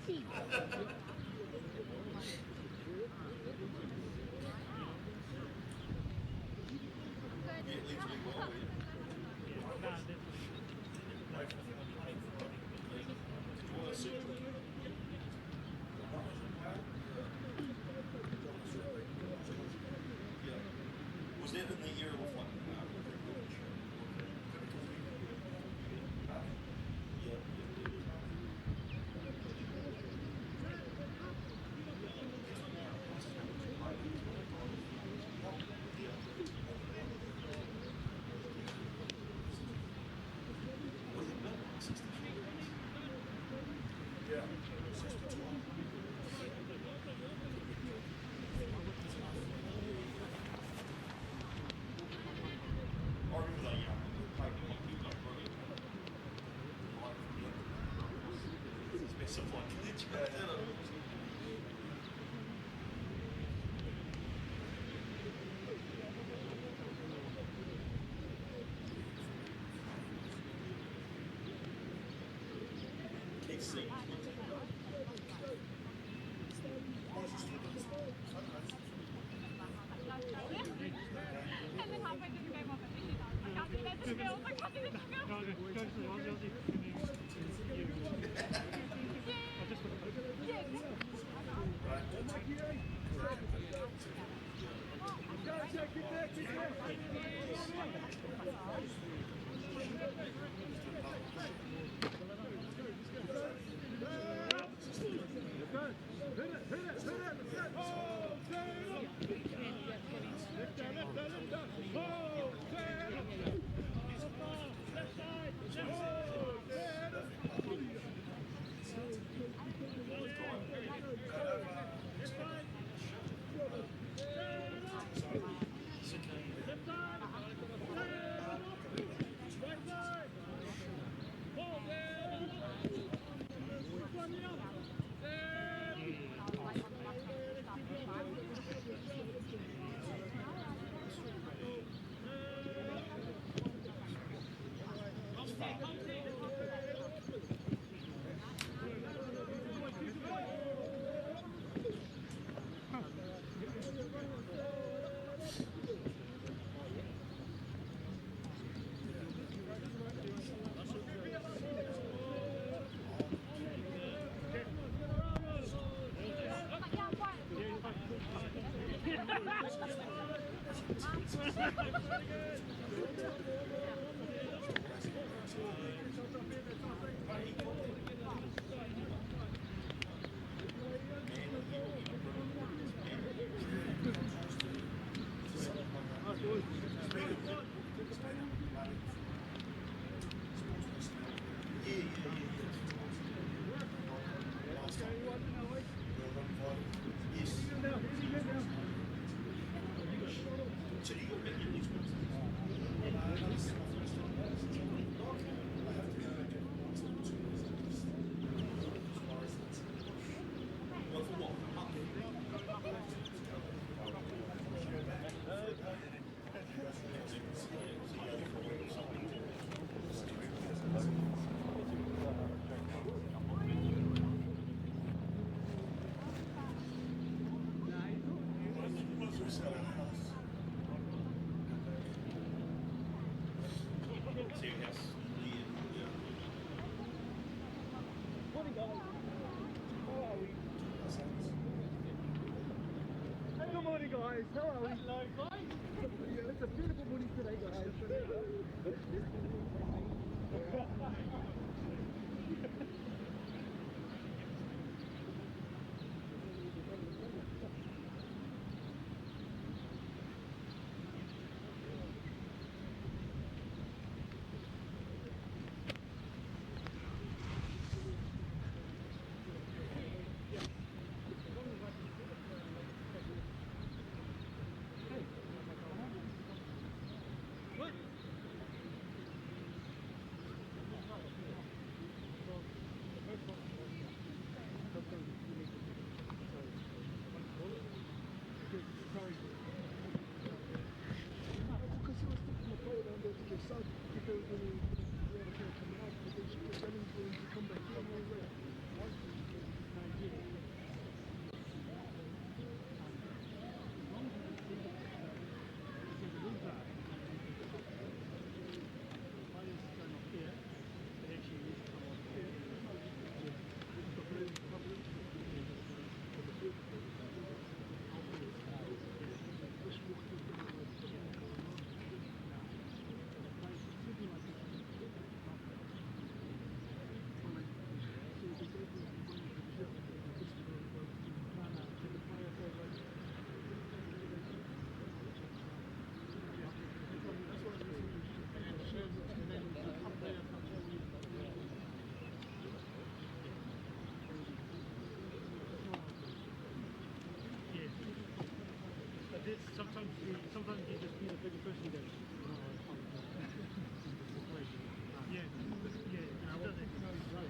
Was it in the year of what? Good morning, guys. How are we? Hello, guys. It's a beautiful morning today, guys. sometimes you just feel a bit of person goes, oh, yeah, yeah. No, he's right.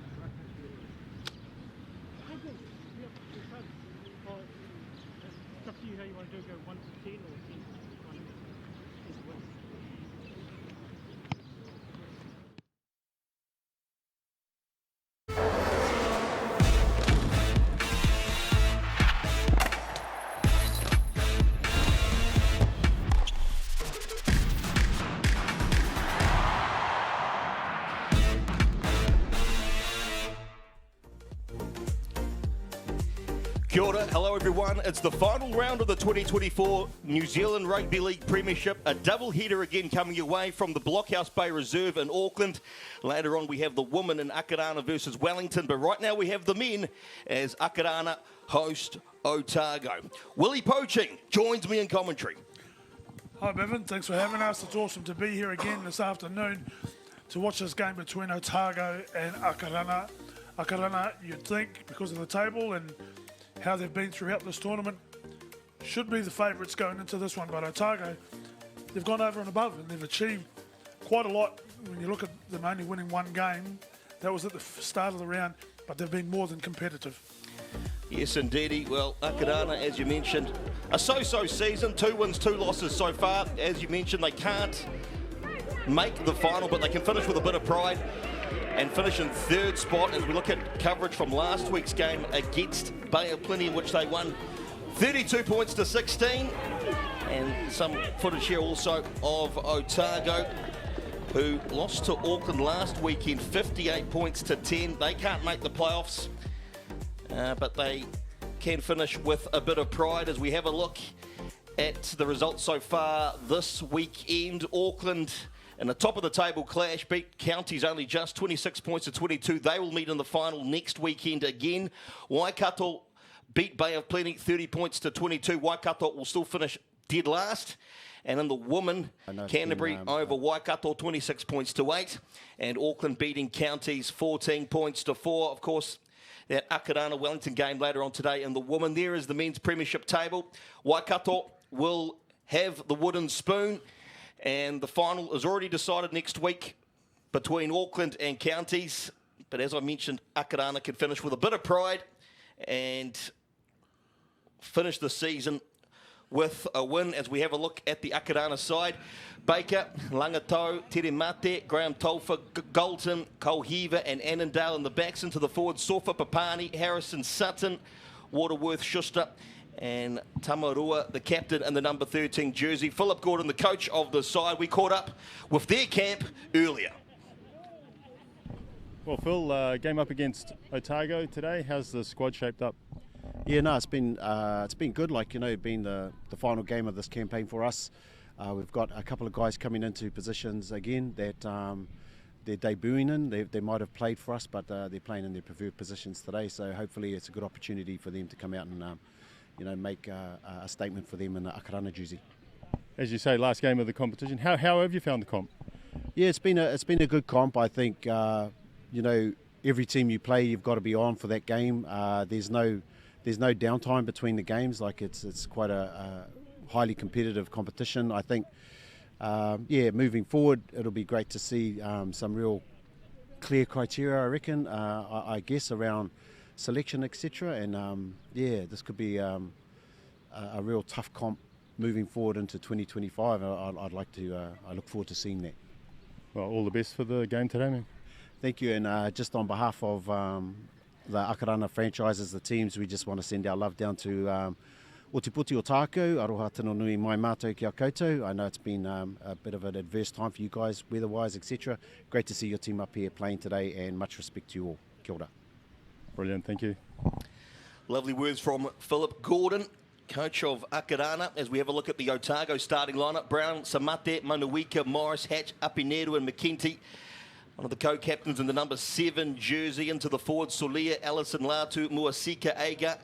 Okay. Yeah, it's fun. It's up to you how you want to do it. Go 1 to 10 or 10 to 1. Kia ora, hello everyone. It's the final round of the 2024 New Zealand Rugby League Premiership. A double header again coming your way from the Blockhouse Bay Reserve in Auckland. Later on we have the women in Akarana versus Wellington, but right now we have the men as Akarana host Otago. Willie Poaching joins me in commentary. Hi Bevan, thanks for having us. It's awesome to be here again this afternoon to watch this game between Otago and Akarana. Akarana, you'd think, because of the table and how they've been throughout this tournament, should be the favourites going into this one, but Otago, they've gone over and above and they've achieved quite a lot. When you look at them only winning one game, that was at the start of the round, but they've been more than competitive. Yes, indeedy. Well, Akarana, as you mentioned, a so-so season, 2 wins, 2 losses so far. As you mentioned, they can't make the final, but they can finish with a bit of pride and finish in 3rd spot as we look at coverage from last week's game against Bay of Plenty, in which they won 32 points to 16. And some footage here also of Otago, who lost to Auckland last weekend, 58 points to 10. They can't make the playoffs, but they can finish with a bit of pride as we have a look at the results so far this weekend. Auckland in the top of the table clash beat Counties only just 26 points to 22. They will meet in the final next weekend again. Waikato beat Bay of Plenty 30 points to 22. Waikato will still finish dead last. And in the women, Canterbury over Waikato 26 points to 8. And Auckland beating Counties 14 points to 4. Of course, that Akarana Wellington game later on today. And the women, there is the men's premiership table. Waikato will have the wooden spoon. And the final is already decided next week between Auckland and Counties. But as I mentioned, Akarana can finish with a bit of pride and finish the season with a win as we have a look at the Akarana side. Baker, Langatau, Tere Mate, Graham Tolfa, Galton, Colheeva and Annandale in the backs. Into the forwards, Sofa Papani, Harrison Sutton, Waterworth Schuster and Tamarua, the captain in the number 13 jersey. Philip Gordon, the coach of the side. We caught up with their camp earlier. Well, Phil, game up against Otago today. How's the squad shaped up? Yeah, no, it's been good. Like, you know, being the final game of this campaign for us. We've got a couple of guys coming into positions again that they're debuting in. They might have played for us, but they're playing in their preferred positions today. So hopefully it's a good opportunity for them to come out and make a statement for them in the Akarana jersey. As you say, last game of the competition. How have you found the comp? Yeah, it's been a good comp. I think every team you play, you've got to be on for that game. There's no downtime between the games. Like it's quite a highly competitive competition. I think moving forward, it'll be great to see some real clear criteria. I reckon. I guess around selection, etc. And this could be a real tough comp moving forward into 2025. I look forward to seeing that. Well, all the best for the game today, man. Thank you, and just on behalf of the Akarana franchises, the teams, we just want to send our love down to Otiputi Otago, aroha tino nui mai mātou ki a koutou. I know it's been a bit of an adverse time for you guys, weather-wise, etc. Great to see your team up here playing today, and much respect to you all. Kia ora. Brilliant, thank you. Lovely words from Philip Gordon, coach of Akarana, as we have a look at the Otago starting lineup. Brown, Samate, Manuika, Morris, Hatch, Apineru and McKenty. One of the co-captains in the number 7 jersey. Into the forward, Solia, Allison Latu, Muasika Aga.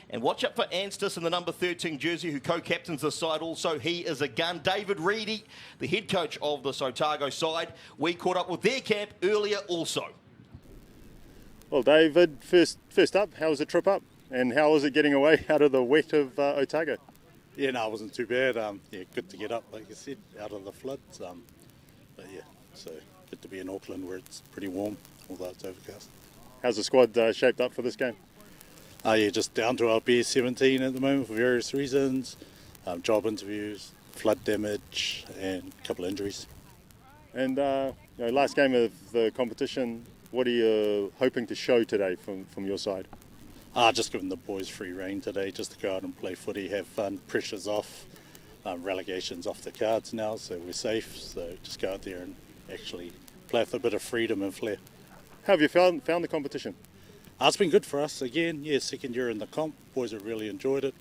And watch out for Anstis in the number 13 jersey, who co-captains the side also. He is a gun. David Reedy, the head coach of this Otago side. We caught up with their camp earlier also. Well, David, first up, how was the trip up? And how was it getting away out of the wet of Otago? Yeah, no, it wasn't too bad. Yeah, good to get up, like I said, out of the floods. But yeah, so good to be in Auckland where it's pretty warm, although it's overcast. How's the squad shaped up for this game? Yeah, just down to our bare 17 at the moment for various reasons. Job interviews, flood damage, and a couple of injuries. And last game of the competition, what are you hoping to show today from your side? Just giving the boys free rein today, just to go out and play footy, have fun, pressure's off, relegation's off the cards now, so we're safe. So just go out there and actually play with a bit of freedom and flair. How have you found the competition? It's been good for us again. Yeah, second year in the comp, boys have really enjoyed it,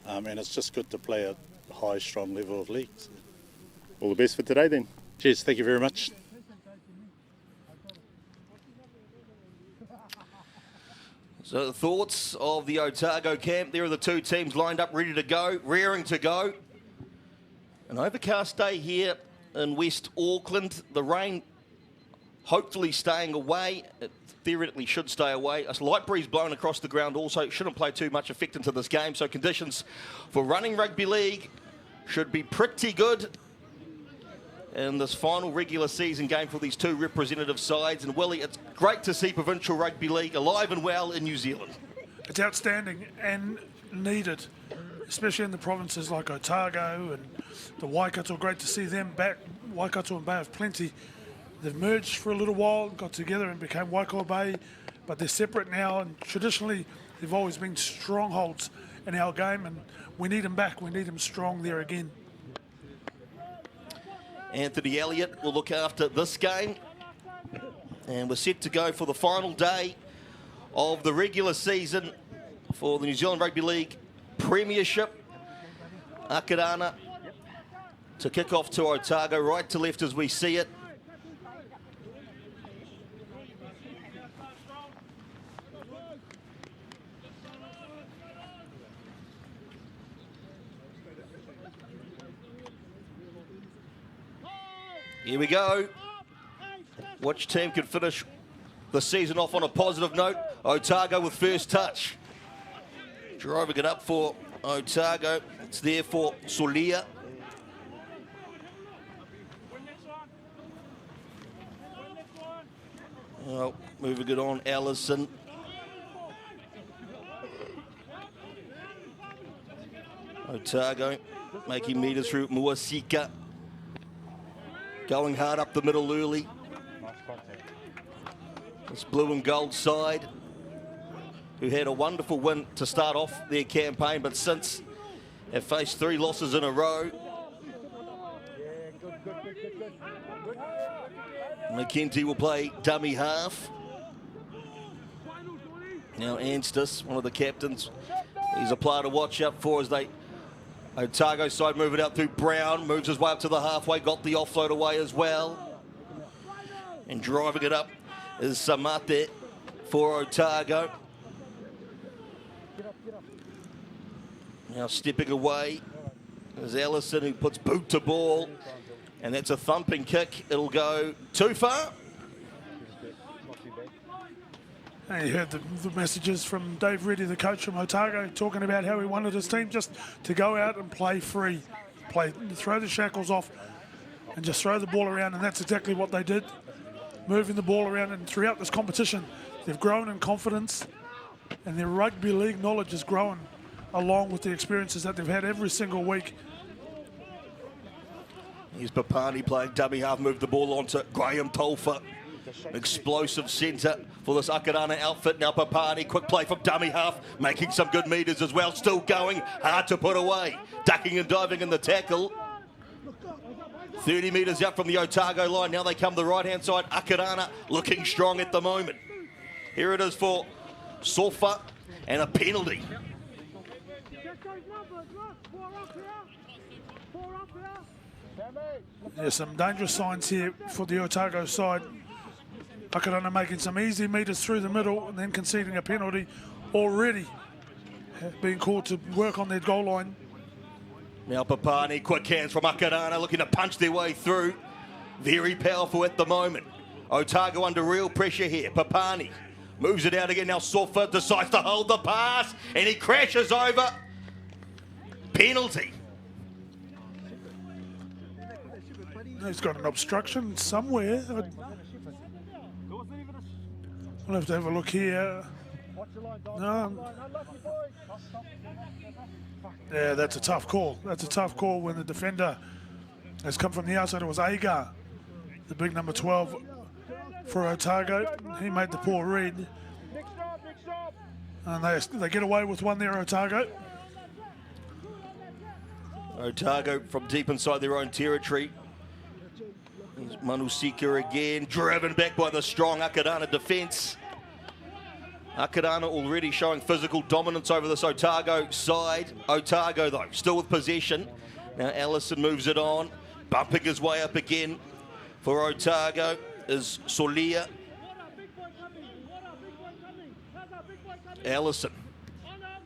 and it's just good to play at a high, strong level of league. So. All the best for today then. Cheers, thank you very much. So the thoughts of the Otago camp. There are the two teams lined up, ready to go, rearing to go. An overcast day here in West Auckland. The rain hopefully staying away. It theoretically should stay away. A light breeze blowing across the ground also shouldn't play too much effect into this game. So conditions for running rugby league should be pretty good in this final regular season game for these two representative sides. And Willie, it's great to see provincial rugby league alive and well in New Zealand. It's outstanding and needed, especially in the provinces like Otago and the Waikato. Great to see them back. Waikato and Bay of Plenty, they've merged for a little while, got together and became Waikato Bay, but they're separate now, and traditionally they've always been strongholds in our game, and we need them back. We need them strong there again. Anthony Elliott will look after this game. And we're set to go for the final day of the regular season for the New Zealand Rugby League Premiership. Akarana to kick off to Otago, right to left as we see it. Here we go. Which team can finish the season off on a positive note? Otago with first touch. Driving it up for Otago. It's there for Solia. Oh, moving it on, Allison. Otago making meters through Muasika. Going hard up the middle early. This blue and gold side, who had a wonderful win to start off their campaign, but since have faced 3 losses in a row. McKenzie will play dummy half. Now Anstis, one of the captains, he's a player to watch out for as they Otago side moving out through Brown, moves his way up to the halfway, got the offload away as well. And driving it up is Samate for Otago. Now stepping away is Allison, who puts boot to ball. And that's a thumping kick. It'll go too far. And you heard the messages from Dave Reddy, the coach from Otago, talking about how he wanted his team just to go out and play free. Throw the shackles off and just throw the ball around, and that's exactly what they did. Moving the ball around, and throughout this competition, they've grown in confidence, and their rugby league knowledge has grown along with the experiences that they've had every single week. Here's Papani playing dummy half, moved the ball onto Graham Tolfa. Explosive centre for this Akarana outfit. Now Papani, quick play from dummy half, making some good metres as well. Still going, hard to put away. Ducking and diving in the tackle. 30 metres out from the Otago line. Now they come the right-hand side. Akarana looking strong at the moment. Here it is for Sofa and a penalty. There's some dangerous signs here for the Otago side. Akarana making some easy metres through the middle and then conceding a penalty already. Being called to work on their goal line. Now Papani, quick hands from Akarana, looking to punch their way through. Very powerful at the moment. Otago under real pressure here. Papani moves it out again. Now Sofa decides to hold the pass and he crashes over. Penalty. He's got an obstruction somewhere. I'll have to have a look here. No. Yeah, that's a tough call. That's a tough call when the defender has come from the outside. It was Agar, the big number 12 for Otago. He made the poor read. And they get away with one there, Otago. Otago from deep inside their own territory. Here's Manusika again, driven back by the strong Akarana defence. Akarana already showing physical dominance over this Otago side. Otago, though, still with possession. Now Allison moves it on, bumping his way up again for Otago is Solia. Allison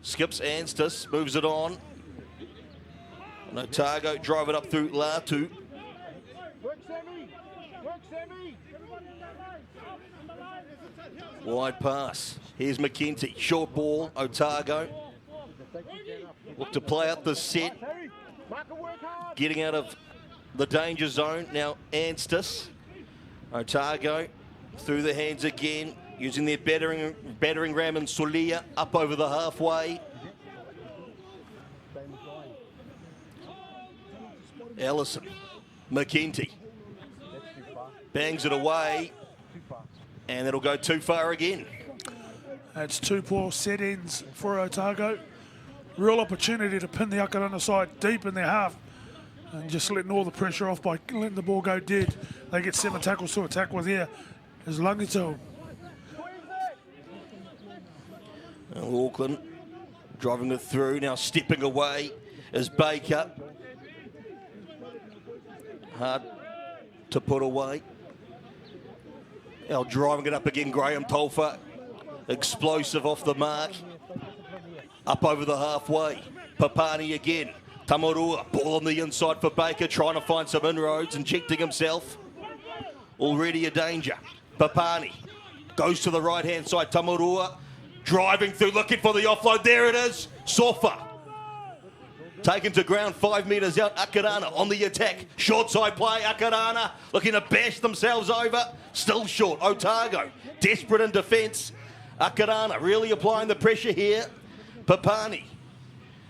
skips Anstis, moves it on. And Otago drive it up through Latu. Wide pass. Here's McKenty. Short ball. Otago. Look to play out the set. Getting out of the danger zone. Now Anstis. Otago through the hands again. Using their battering ram and Solia up over the halfway. Ellison. McKenty. Bangs it away. And it'll go too far again. That's two poor set-ins for Otago. Real opportunity to pin the Akarana side deep in their half and just letting all the pressure off by letting the ball go dead. They get 7 tackles to attack with here. Is Langito. Auckland driving it through. Now stepping away is Baker. Hard to put away. Now driving it up again, Graham Tolfa. Explosive off the mark. Up over the halfway. Papani again. Tamarua, ball on the inside for Baker, trying to find some inroads, injecting himself. Already a danger. Papani goes to the right-hand side. Tamarua driving through, looking for the offload. There it is. Sofa. Taken to ground 5 metres out. Akarana on the attack. Short side play. Akarana looking to bash themselves over. Still short. Otago desperate in defence. Akarana really applying the pressure here. Papani.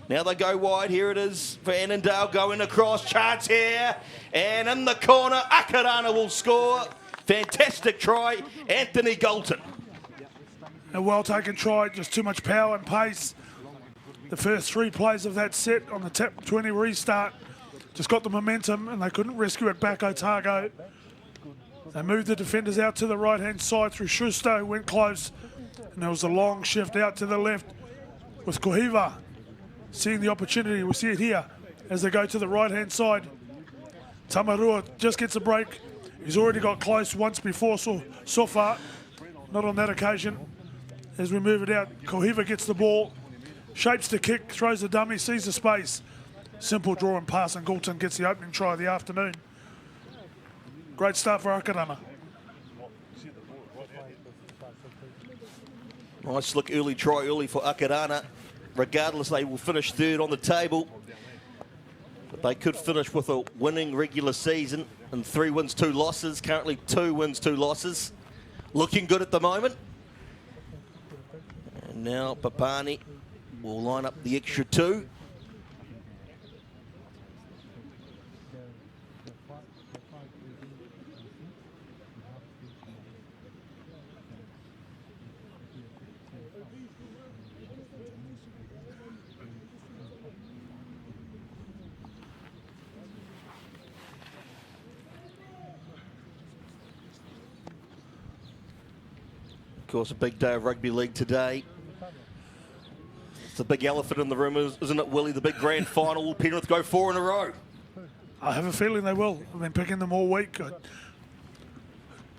Now they go wide. Here it is for Annandale going across. Chance here. And in the corner, Akarana will score. Fantastic try. Anthony Galton. A well-taken try. Just too much power and pace. The first 3 plays of that set on the tap 20 restart just got the momentum and they couldn't rescue it back, Otago. They moved the defenders out to the right-hand side through Schuster, went close, and there was a long shift out to the left with Kohiva. Seeing the opportunity, we see it here as they go to the right-hand side. Tamarua just gets a break. He's already got close once before, so far, not on that occasion. As we move it out, Kohiva gets the ball. Shapes the kick, throws the dummy, sees the space. Simple draw and pass, and Galton gets the opening try of the afternoon. Great start for Akarana. Nice look, early try early for Akarana. Regardless, they will finish third on the table. But they could finish with a winning regular season and 3 wins, 2 losses. Currently 2 wins, 2 losses. Looking good at the moment. And now Papani will line up the extra 2. Of course, a big day of rugby league today. It's a big elephant in the room, isn't it, Willie? The big grand final. Will Penrith go 4 in a row? I have a feeling they will. I've been picking them all week. I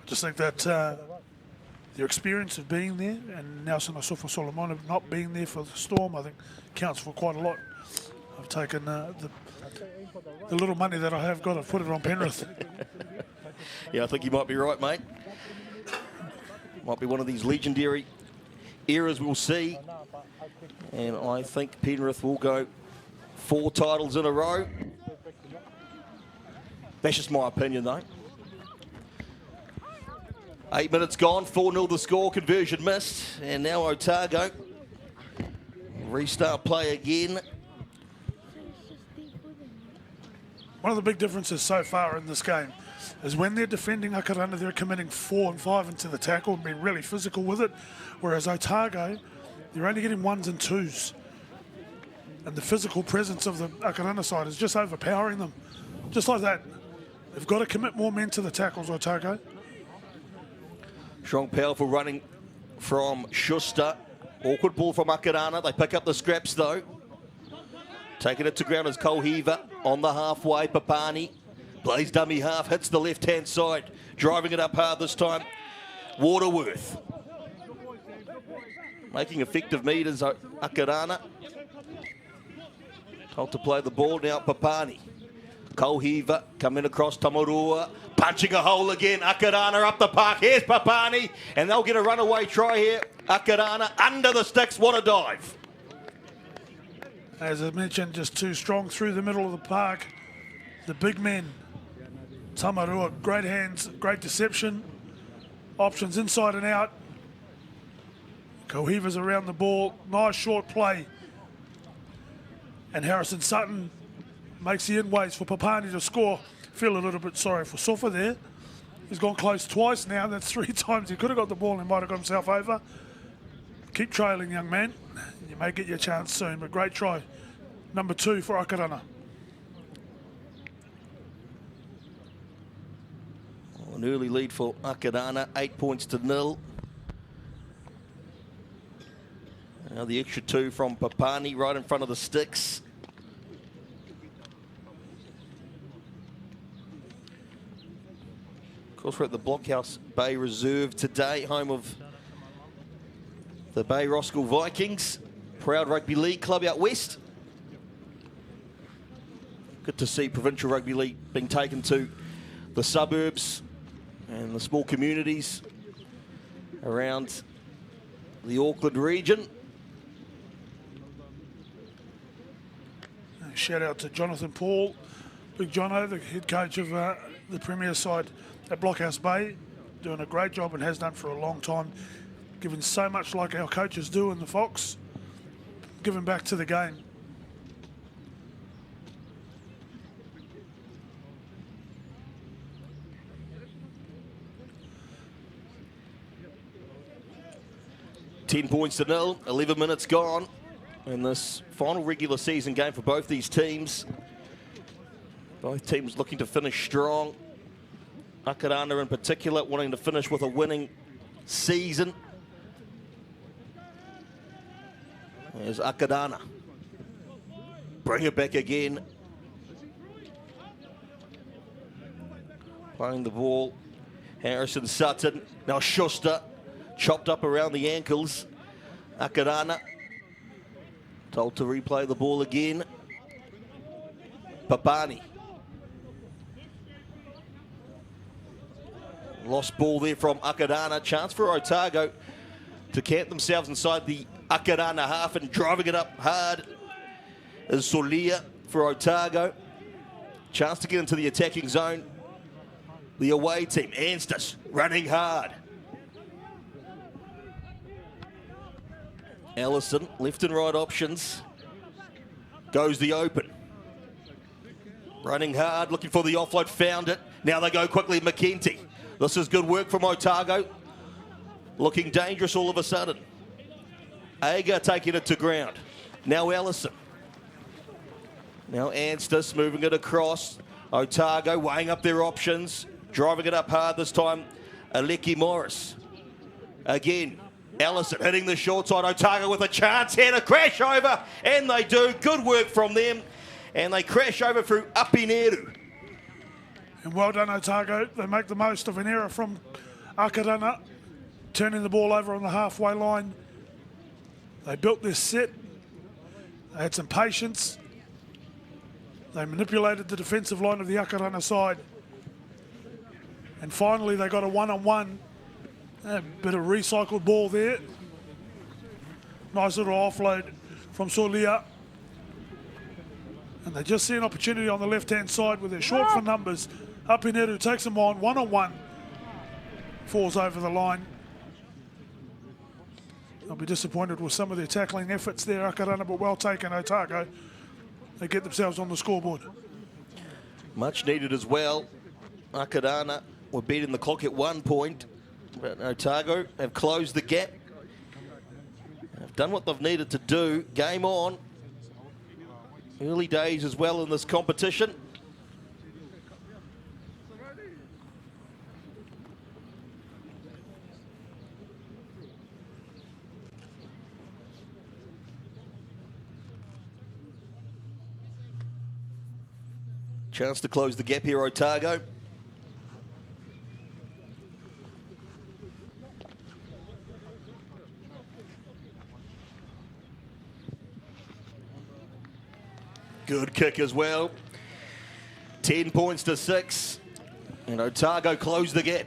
just think that their experience of being there and Nelson Asofa Solomon not being there for the Storm, I think, counts for quite a lot. I've taken the little money that I have got, I've put it on Penrith. Yeah, I think you might be right, mate. Might be one of these legendary eras we'll see. And I think Penrith will go 4 titles in a row. That's just my opinion, though. 8 minutes gone, 4-0 the score, conversion missed. And now Otago. Restart play again. One of the big differences so far in this game is when they're defending Akarana, they're committing 4 and 5 into the tackle and being really physical with it. Whereas Otago, they're only getting 1s and 2s. And the physical presence of the Akarana side is just overpowering them. Just like that. They've got to commit more men to the tackles, Otago. Strong, powerful running from Schuster. Awkward ball from Akarana. They pick up the scraps, though. Taking it to ground is Kolhiva on the halfway. Papani plays dummy half, hits the left-hand side. Driving it up hard this time. Waterworth. Making effective meters, Akarana. Told to play the ball now, Papani. Kolhiva coming across Tamarua. Punching a hole again. Akarana up the park. Here's Papani. And they'll get a runaway try here. Akarana under the sticks. What a dive. As I mentioned, just too strong through the middle of the park. The big men. Tamarua, great hands, great deception. Options inside and out. Kolhiva's around the ball. Nice short play. And Harrison Sutton makes the inways for Papani to score. Feel a little bit sorry for Sofa there. He's gone close twice now. That's 3 times he could have got the ball and might have got himself over. Keep trailing, young man. You may get your chance soon, but great try. Number 2 for Akarana. An early lead for Akarana, 8 points to 0. Now the extra 2 from Papani right in front of the sticks. Of course, we're at the Blockhouse Bay Reserve today, home of the Bay Roskill Vikings, proud rugby league club out west. Good to see provincial rugby league being taken to the suburbs and the small communities around the Auckland region. Shout out to Jonathan Paul, Big Jono, the head coach of the Premier side at Blockhouse Bay, doing a great job and has done for a long time, giving so much like our coaches do in the Fox, giving back to the game. $10 points to 0, 11 minutes gone in this final regular season game for both these teams. Both teams looking to finish strong. Akarana in particular wanting to finish with a winning season. There's Akarana. Bring it back again. Playing the ball. Harrison Sutton. Now Schuster. Chopped up around the ankles. Akarana. Told to replay the ball again. Papani. Lost ball there from Akarana. Chance for Otago to camp themselves inside the Akarana half and driving it up hard is Solia for Otago. Chance to get into the attacking zone. The away team, Anstis, running hard. Ellison, left and right options. Goes the open. Running hard, looking for the offload, found it. Now they go quickly, McKenty. This is good work from Otago. Looking dangerous all of a sudden. Aga taking it to ground. Now Ellison. Now Anstis moving it across. Otago weighing up their options. Driving it up hard this time. Aleki Morris. Again, Ellison hitting the short side. Otago with a chance here to crash over. And they do. Good work from them. And they crash over through Apineru. And well done, Otago. They make the most of an error from Akarana, turning the ball over on the halfway line. They built this set. They had some patience. They manipulated the defensive line of the Akarana side. And finally, they got a one-on-one. A bit of recycled ball there. Nice little offload from Solia. And they just see an opportunity on the left-hand side with their short for numbers. Apineru takes them on, one-on-one. Falls over the line. They'll be disappointed with some of their tackling efforts there, Akarana, but well taken, Otago. They get themselves on the scoreboard. Much needed as well. Akarana were beating the clock at 1 point, but Otago have closed the gap. They've done what they've needed to do. Game on. Early days as well in this competition. Chance to close the gap here, Otago. Good kick as well. 10 points to 6. And Otago closed the gap.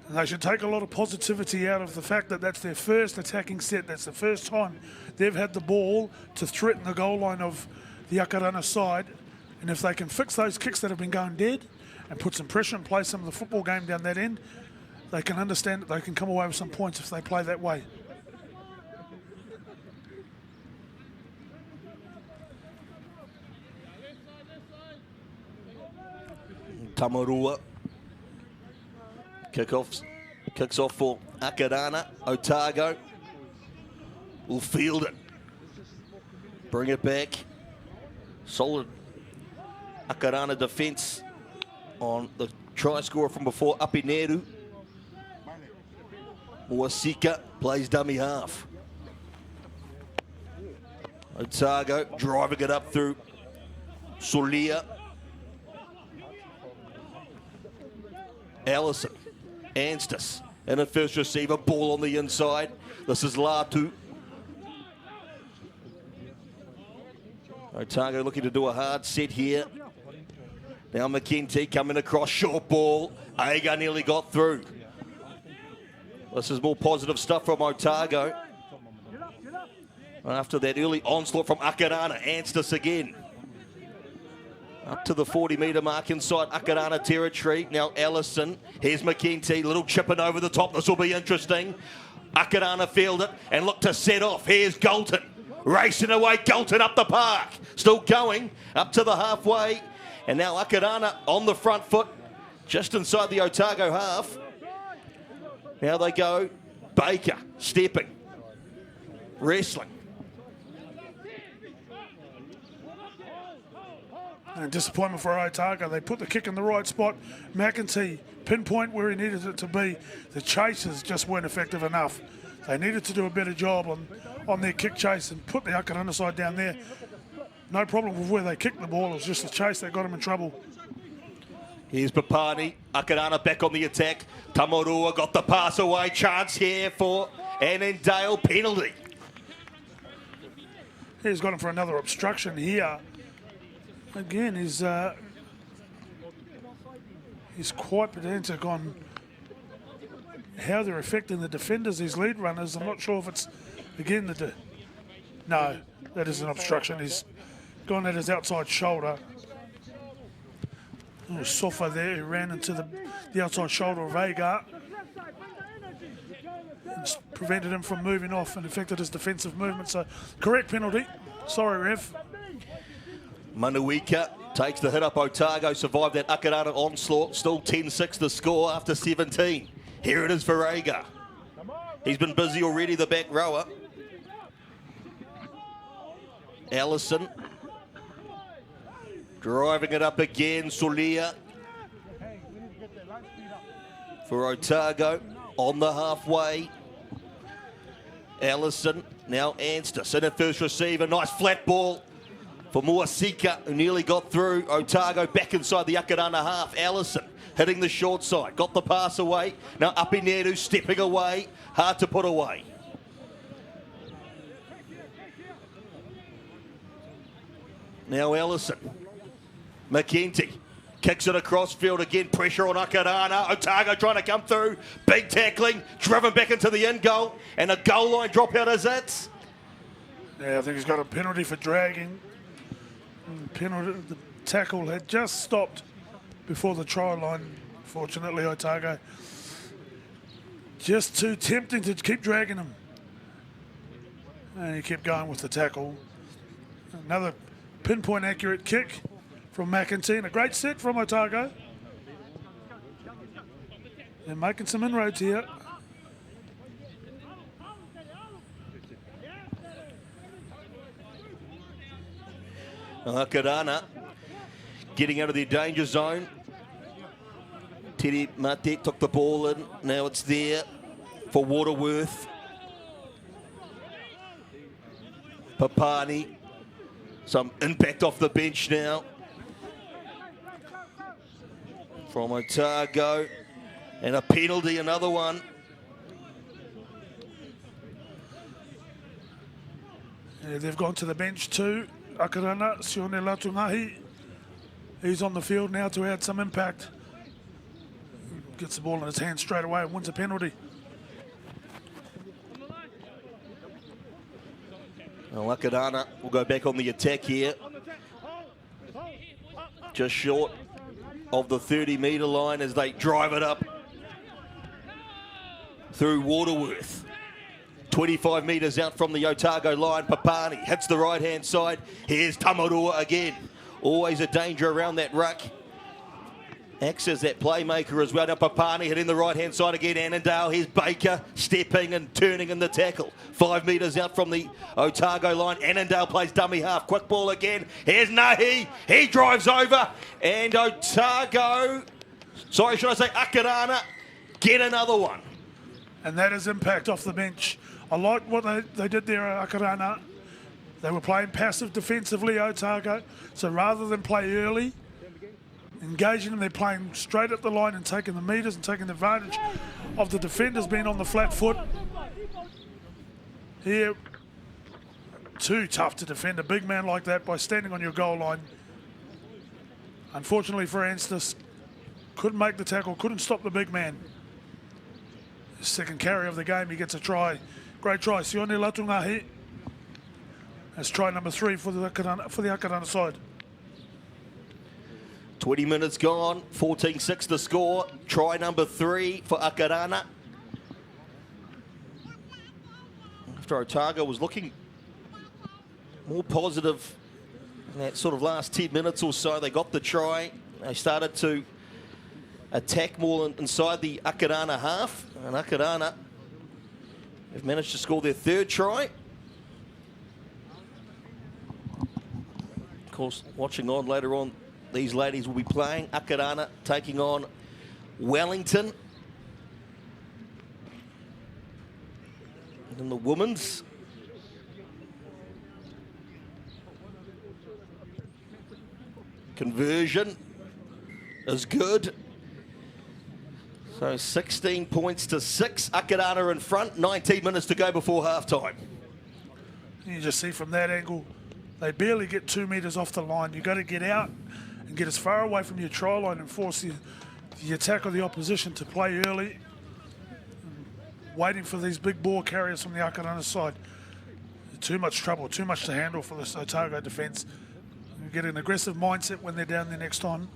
And they should take a lot of positivity out of the fact that that's their first attacking set. That's the first time they've had the ball to threaten the goal line of the Akarana side. And if they can fix those kicks that have been going dead and put some pressure and play some of the football game down that end, they can understand that they can come away with some points if they play that way. Tamarua kicks off for Akarana. Otago will field it. Bring it back. Solid Akarana defence on the try scorer from before, Apineru. Moasika plays dummy half. Otago driving it up through Solia. Allison, Anstis, and a first receiver, ball on the inside. This is Latu. Otago looking to do a hard set here. Now McKenty coming across, short ball. Aga nearly got through. This is more positive stuff from Otago. After that early onslaught from Akarana, Anstis again. Up to the 40-metre mark inside Akarana territory. Now Allison, here's McKenty, little chipping over the top. This will be interesting. Akarana field it and look to set off. Here's Galton, racing away. Galton up the park, still going up to the halfway. And now Akarana on the front foot, just inside the Otago half. Now they go. Baker stepping, wrestling. And disappointment for Otago. They put the kick in the right spot. McEntee pinpoint where he needed it to be. The chases just weren't effective enough. They needed to do a better job on their kick chase and put the Akarana side down there. No problem with where they kicked the ball. It was just the chase that got them in trouble. Here's Papani. Akarana back on the attack. Tamarua got the pass away. Chance here for Annandale. Penalty. He's got him for another obstruction here. Again, he's quite pedantic on how they're affecting the defenders, these lead runners. I'm not sure if it's, again, no, that is an obstruction. He's gone at his outside shoulder. Sofa there, who ran into the outside shoulder of Agar. It's prevented him from moving off and affected his defensive movement. So, correct penalty. Sorry, ref. Manuika takes the hit up. Otago survived that Akarana onslaught. Still 10-6 the score after 17. Here it is for Agar. He's been busy already, the back rower. Allison driving it up again. Solia for Otago on the halfway. Allison, now Anstis in a first receiver. Nice flat ball for Moasika, who nearly got through. Otago back inside the Akarana half. Allison hitting the short side. Got the pass away. Now Apineru stepping away. Hard to put away. Now Allison. McKenty kicks it across field again. Pressure on Akarana. Otago trying to come through. Big tackling. Driven back into the end goal. And a goal line dropout as it. Yeah, I think he's got a penalty for dragging. Penalty. The tackle had just stopped before the try line. Fortunately, Otago just too tempting to keep dragging him. And he kept going with the tackle. Another pinpoint accurate kick from McEntee, and a great set from Otago. They're making some inroads here. Akarana getting out of their danger zone. Teddy Mate took the ball in. Now it's there for Waterworth. Papani. Some impact off the bench now from Otago. And a penalty, another one. Yeah, they've gone to the bench too. Akarana, Sione Latungahi. He's on the field now to add some impact. Gets the ball in his hand straight away and wins a penalty. Well, Akarana will go back on the attack here. Just short of the 30-metre line as they drive it up through Waterworth. 25 metres out from the Otago line. Papani hits the right-hand side. Here's Tamarua again. Always a danger around that ruck. Acts as that playmaker as well. Now Papani hitting the right-hand side again. Annandale, here's Baker stepping and turning in the tackle. 5 metres out from the Otago line. Annandale plays dummy half. Quick ball again. Here's Nahi. He drives over. And Otago, sorry, should I say Akarana, get another one. And that is impact off the bench. I like what they did there at Akarana. They were playing passive defensively, Otago. So rather than play early, engaging them, they're playing straight at the line and taking the metres and taking advantage of the defenders being on the flat foot. Here, too tough to defend a big man like that by standing on your goal line. Unfortunately for Anstis, couldn't make the tackle, couldn't stop the big man. His second carry of the game, he gets a try. Great try, Sione Latungahi. That's try number 3 for the Akarana side. 20 minutes gone, 14-6 the score. Try number 3 for Akarana. After Otago was looking more positive in that sort of last 10 minutes or so, they got the try. They started to attack more inside the Akarana half. And Akarana have managed to score their 3rd try. Of course, watching on later on, these ladies will be playing. Akarana taking on Wellington. And the women's. Conversion is good. So 16 points to 6. Akarana in front. 19 minutes to go before halftime. You just see from that angle, they barely get 2 metres off the line. You've got to get out and get as far away from your try line and force the attack of the opposition to play early. Waiting for these big ball carriers from the Akarana side. Too much trouble, too much to handle for this Otago defence. Get an aggressive mindset when they're down there next time.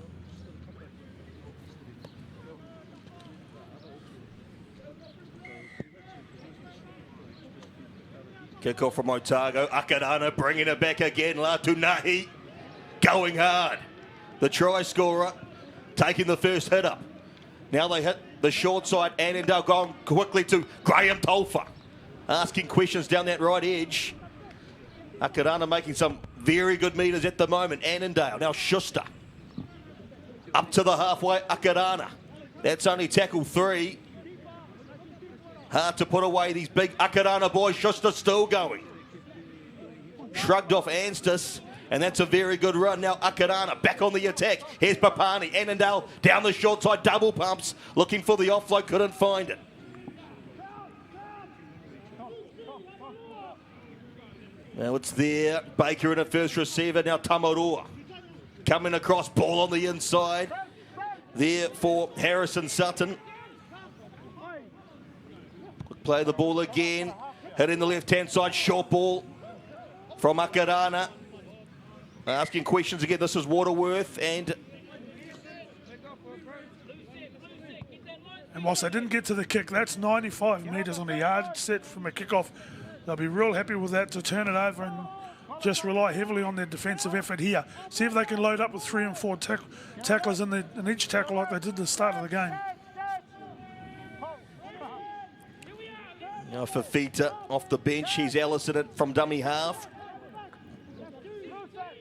Kick off from Otago. Akarana bringing it back again. Latunahi going hard. The try scorer taking the first hit up. Now they hit the short side. Annandale going quickly to Graham Tolfa. Asking questions down that right edge. Akarana making some very good metres at the moment. Annandale, now Schuster. Up to the halfway, Akarana. That's only tackle 3. Hard to put away these big Akarana boys. Schuster still going. Shrugged off Anstis, and that's a very good run. Now Akarana back on the attack. Here's Papani. Annandale down the short side, double pumps. Looking for the offload, couldn't find it. Now it's there. Baker in a first receiver. Now Tamarua coming across, ball on the inside. There for Harrison Sutton. Play the ball again. Hitting the left-hand side, short ball. from Akarana. Asking questions again. This is Waterworth, and whilst they didn't get to the kick, that's 95 metres on the yard set from a kickoff. They'll be real happy with that to turn it over and just rely heavily on their defensive effort here. See if they can load up with 3 and 4 tacklers in each tackle like they did at the start of the game. now Fafita off the bench. He's Ellison it from dummy half.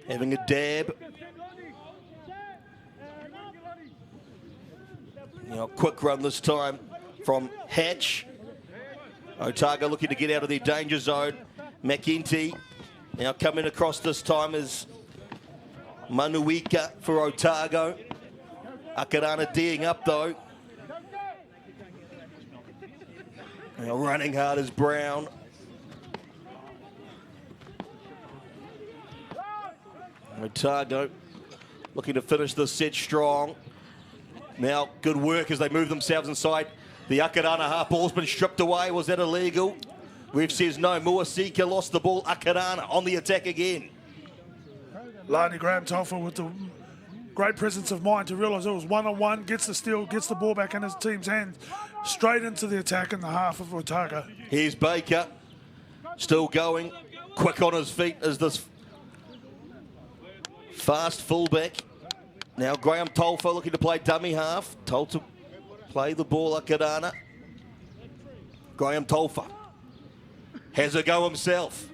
Having a dab. Now, quick run this time from Hatch. Otago looking to get out of their danger zone. McEntee now coming across this time is Manuika for Otago. Akarana D'ing up though. Now running hard is Brown. Otago looking to finish this set strong. Now, good work as they move themselves inside. The Akarana half ball's been stripped away. Was that illegal? Ref says no. Muasika lost the ball. Akarana on the attack again. Lani Graham-Tolfa with the great presence of mind to realise it was one-on-one, gets the steal, gets the ball back in his team's hands, straight into the attack in the half of Otago. Here's Baker, still going, quick on his feet as this fast fullback. Now Graham Tolfa looking to play dummy half. Told to play the ball, Akarana. Graham Tolfa has a go himself.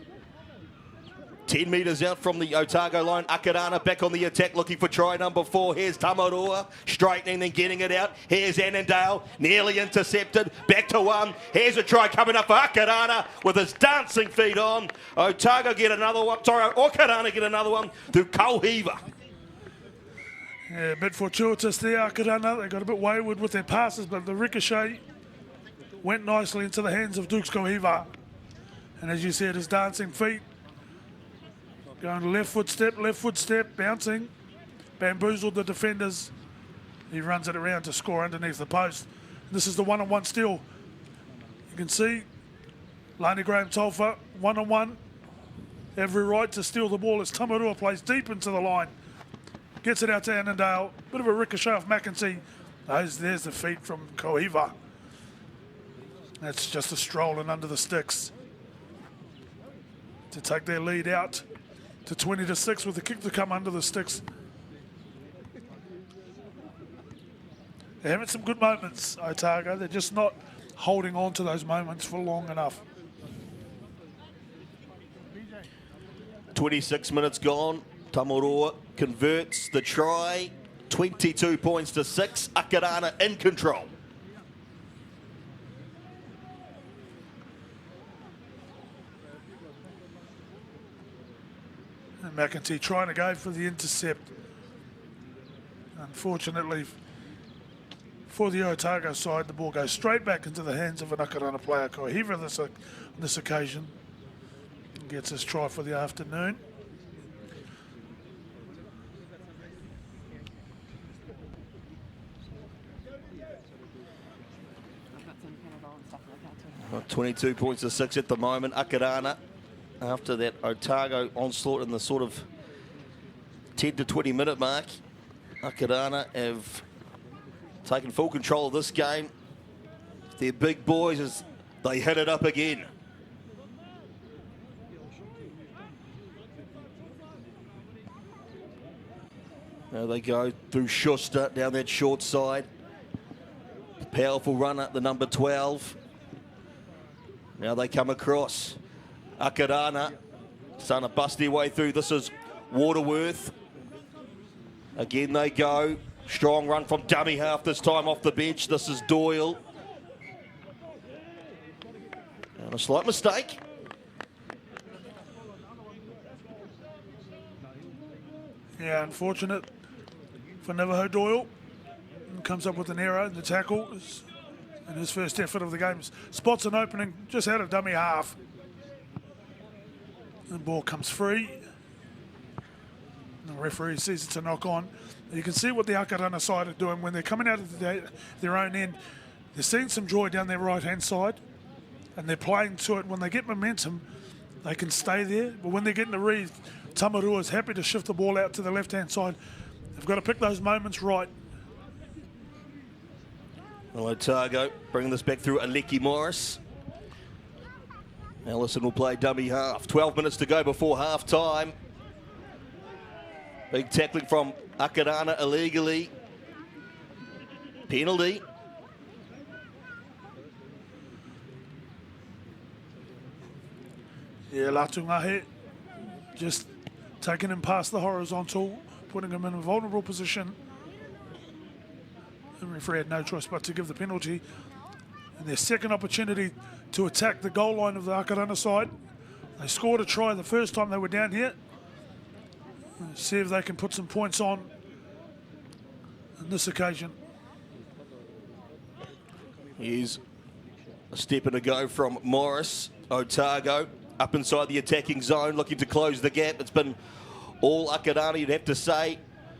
10 metres out from the Otago line. Akarana back on the attack looking for try number 4. Here's Tamarua straightening then getting it out. Here's Annandale nearly intercepted. Back to 1. Here's a try coming up for Akarana with his dancing feet on. Otago get another one. Sorry, Akarana get another one through Kauhiva. Yeah, a bit fortuitous there, Akarana. They got a bit wayward with their passes, but the ricochet went nicely into the hands of Dukes Kauhiva. And as you said, his dancing feet. Going left foot step, bouncing. Bamboozled the defenders. He runs it around to score underneath the post. This is the one-on-one steal. You can see Lani Graham-Tolfa, one-on-one. Every right to steal the ball as Tamarua plays deep into the line. Gets it out to Annandale. Bit of a ricochet off McEntee. There's the feet from Kauhiva. That's just a strolling under the sticks to take their lead out to 20-6 with the kick to come under the sticks. They're having some good moments, Otago. They're just not holding on to those moments for long enough. 26 minutes gone. Tamarua converts the try. 22 points to 6. Akarana in control. And McEntee trying to go for the intercept. Unfortunately, for the Otago side, the ball goes straight back into the hands of an Akarana player. Kauhiva on this occasion gets his try for the afternoon. Well, 22 points to 6 at the moment. Akarana, after that Otago onslaught in the sort of 10 to 20 minute mark, Akarana have taken full control of this game. They're big boys as they hit it up again. Now they go through Schuster down that short side. Powerful runner, the number 12. Now they come across. Akarana starting to bust their way through. This is Waterworth. Again they go. Strong run from dummy half this time off the bench. This is Doyle. And a slight mistake. Yeah, unfortunate for Navajo Doyle. Comes up with an error in the tackle in his first effort of the game. Spots an opening just out of dummy half. The ball comes free. The referee sees it's a knock on. You can see what the Akarana side are doing when they're coming out of their own end. They're seeing some joy down their right-hand side, and they're playing to it. When they get momentum, they can stay there. But when they're getting the read, Tamarua is happy to shift the ball out to the left-hand side. They've got to pick those moments right. Well, Otago bringing this back through Aleki Morris. Allison will play dummy half. 12 minutes to go before half time. Big tackling from Akarana illegally. Penalty. Yeah, Latungahe just taking him past the horizontal, putting him in a vulnerable position. The referee had no choice but to give the penalty. And their second opportunity to attack the goal line of the Akarana side. They scored a try the first time they were down here. See if they can put some points on this occasion. Here's a step and a go from Morris. Otago up inside the attacking zone, looking to close the gap. It's been all Akarana, you'd have to say,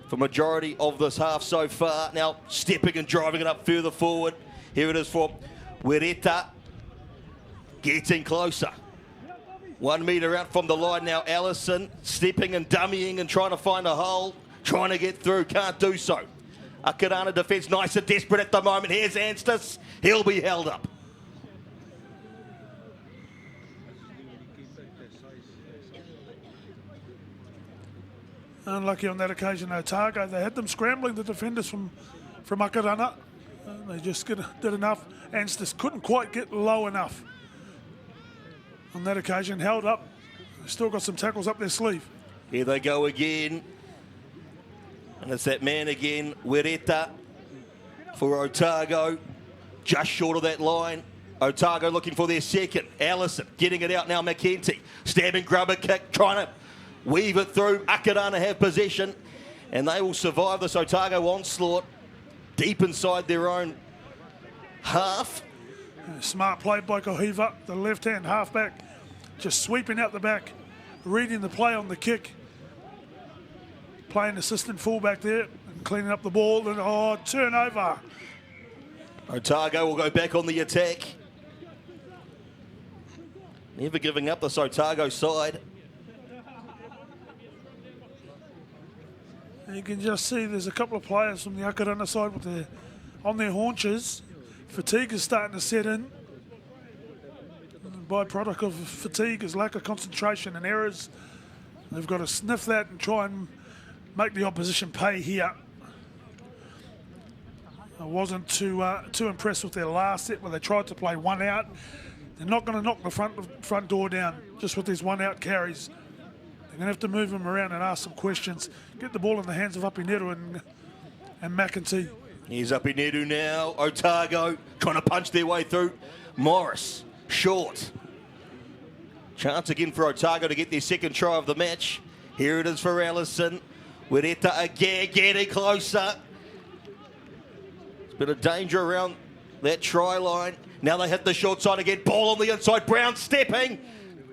for majority of this half so far. Now stepping and driving it up further forward. Here it is for Wereta. Getting closer. 1 metre out from the line now. Allison stepping and dummying and trying to find a hole. Trying to get through. Can't do so. Akarana defence nice and desperate at the moment. Here's Anstis. He'll be held up. Unlucky on that occasion, Otago. They had them scrambling, the defenders from Akarana. They just did enough. Anstis couldn't quite get low enough. On that occasion, held up. Still got some tackles up their sleeve. Here they go again. And it's that man again, Wereta, for Otago. Just short of that line. Otago looking for their second. Allison getting it out now. McKenty stabbing grubber kick, trying to weave it through. Akarana have possession, and they will survive this Otago onslaught deep inside their own half. Smart play by Kohiva, the left-hand halfback, just sweeping out the back, reading the play on the kick. Playing assistant fullback there, and cleaning up the ball, and turnover. Otago will go back on the attack. Never giving up this Otago side. And you can just see there's a couple of players from the Akarana side with on their haunches. Fatigue is starting to set in. And the byproduct of fatigue is lack of concentration and errors. They've got to sniff that and try and make the opposition pay here. I wasn't too impressed with their last set where they tried to play one out. They're not going to knock the front door down just with these one out carries. They're going to have to move them around and ask some questions. Get the ball in the hands of Apineru and McEntee. Here's Apineru now. Otago trying to punch their way through. Morris, short. Chance again for Otago to get their second try of the match. Here it is for Allison. Wereta again getting closer. It's been a danger around that try line. Now they hit the short side again. Ball on the inside. Brown stepping.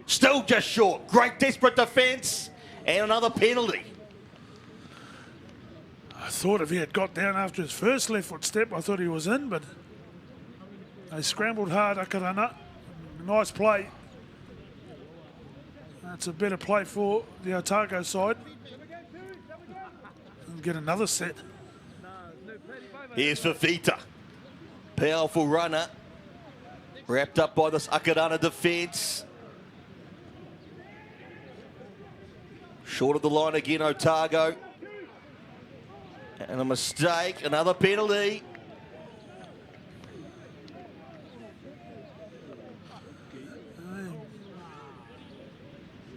Still just short. Great desperate defence. And another penalty. I thought if he had got down after his first left foot step, I thought he was in, but they scrambled hard, Akarana. Nice play. That's a better play for the Otago side. And get another set. Here's Fafita. Powerful runner. Wrapped up by this Akarana defence. Short of the line again, Otago. And a mistake, another penalty.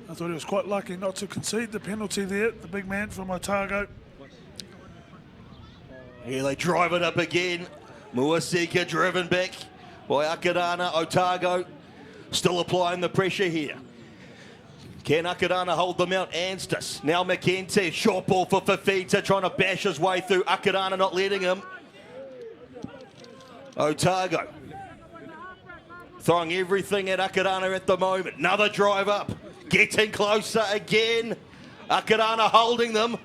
I thought he was quite lucky not to concede the penalty there, the big man from Otago. Here they drive it up again. Muasika driven back by Akarana. Otago still applying the pressure here. Can Akarana hold them out? Anstis. Now McKenty. Short ball for Fafita, trying to bash his way through. Akarana not letting him. Otago throwing everything at Akarana at the moment. Another drive up. Getting closer again. Akarana holding them.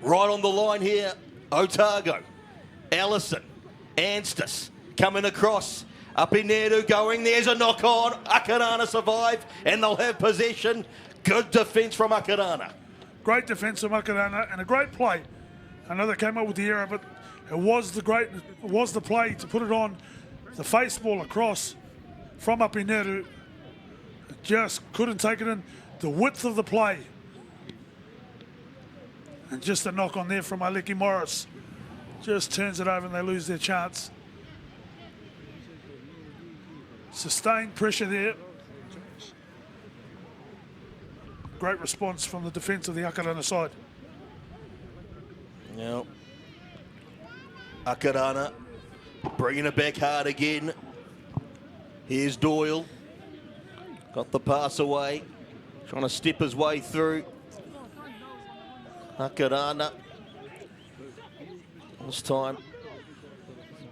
Right on the line here. Otago. Allison. Anstis coming across. Apineru going, there's a knock on. Akarana survive and they'll have possession. Good defence from Akarana. Great defence from Akarana and a great play. I know they came up with the error, but it was the play to put it on the face ball across from Apineru. Just couldn't take it in. The width of the play. And just a knock on there from Aleki Morris. Just turns it over and they lose their chance. Sustained pressure there. Great response from the defence of the Akarana side. Now, Akarana bringing it back hard again. Here's Doyle. Got the pass away. Trying to step his way through. Akarana. This time.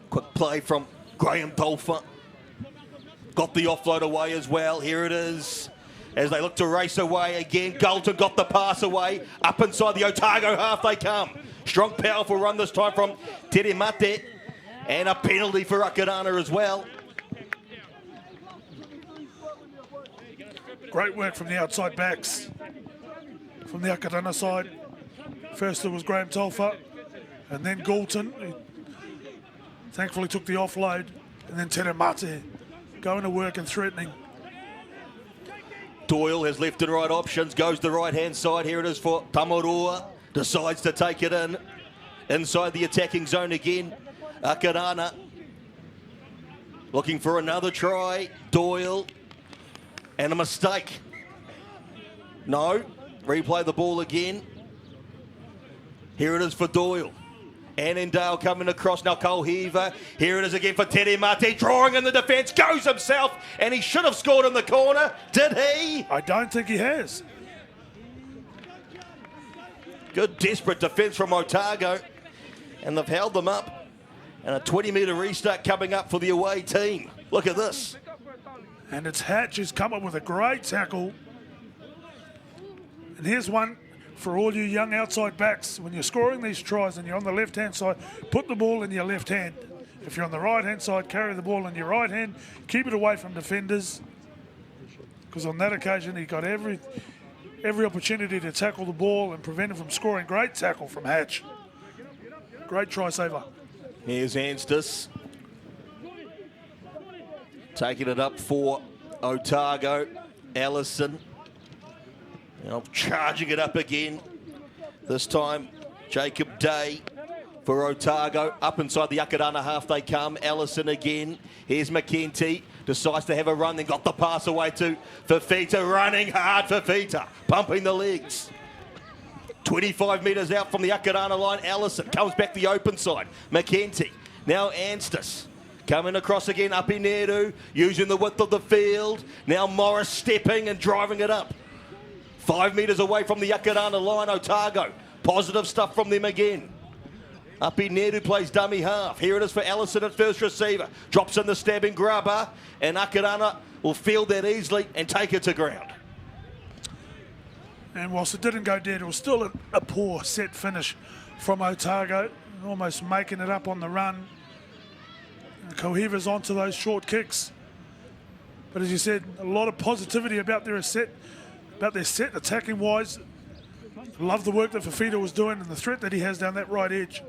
Quick play from Graham Tolfa. Got the offload away as well. Here it is. As they look to race away again. Galton got the pass away. Up inside the Otago half they come. Strong, powerful run this time from Tere Mate. And a penalty for Akarana as well. Great work from the outside backs. From the Akarana side. First it was Graham Tolfa. And then Galton. He thankfully took the offload. And then Tere Mate going to work and threatening. Doyle has left and right options, goes the right-hand side. Here it is for Tamarua. Decides to take it in. Inside the attacking zone again. Akarana looking for another try. Doyle. And a mistake. No. Replay the ball again. Here it is for Doyle. Annandale coming across now. Cole Heaver. Here it is again for Tere Mate. Drawing in the defence. Goes himself. And he should have scored in the corner. Did he? I don't think he has. Good desperate defence from Otago. And they've held them up. And a 20-metre restart coming up for the away team. Look at this. And it's Hatch who's come up with a great tackle. And here's one for all you young outside backs. When you're scoring these tries and you're on the left-hand side, put the ball in your left hand. If you're on the right-hand side, carry the ball in your right hand. Keep it away from defenders. Because on that occasion, he got every opportunity to tackle the ball and prevent him from scoring. Great tackle from Hatch. Great try saver. Here's Anstis. Taking it up for Otago. Allison. Now charging it up again. This time, Jacob Day for Otago. Up inside the Akarana half they come. Allison again. Here's McKenty. Decides to have a run. Then got the pass away to Fafita. Running hard, Fafita. Pumping the legs. 25 metres out from the Akarana line. Allison comes back the open side. McKenty. Now Anstis. Coming across again. Apineru. Using the width of the field. Now Morris stepping and driving it up. 5 metres away from the Akarana line, Otago. Positive stuff from them again. Apineru plays dummy half. Here it is for Allison at first receiver. Drops in the stabbing grubber. And Akarana will field that easily and take it to ground. And whilst it didn't go dead, it was still a poor set finish from Otago. Almost making it up on the run. And Kohiva's onto those short kicks. But as you said, a lot of positivity about their set attacking wise. Love the work that Fafita was doing and the threat that he has down that right edge.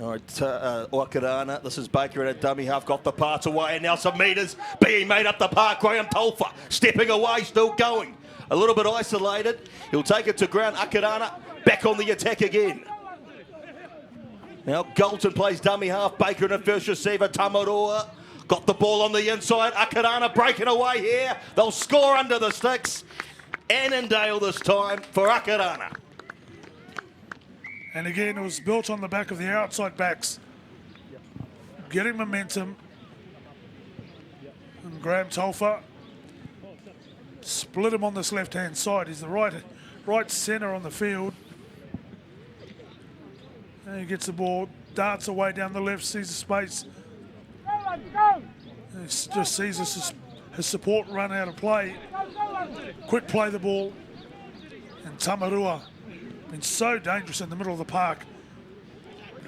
All right, Akarana, this is Baker at a dummy half, got the pass away, and now some metres being made up the park. Graham Tolfa stepping away, still going. A little bit isolated. He'll take it to ground. Akarana back on the attack again. Now Galton plays dummy half. Baker in a first receiver. Tamarua got the ball on the inside. Akarana breaking away here. They'll score under the sticks. Annandale this time for Akarana. And again, it was built on the back of the outside backs. Getting momentum. And Graham Tolfa split him on this left-hand side. He's the right centre on the field. And he gets the ball, darts away down the left, sees the space. And just sees his support run out of play. Quick play the ball. And Tamarua been so dangerous in the middle of the park.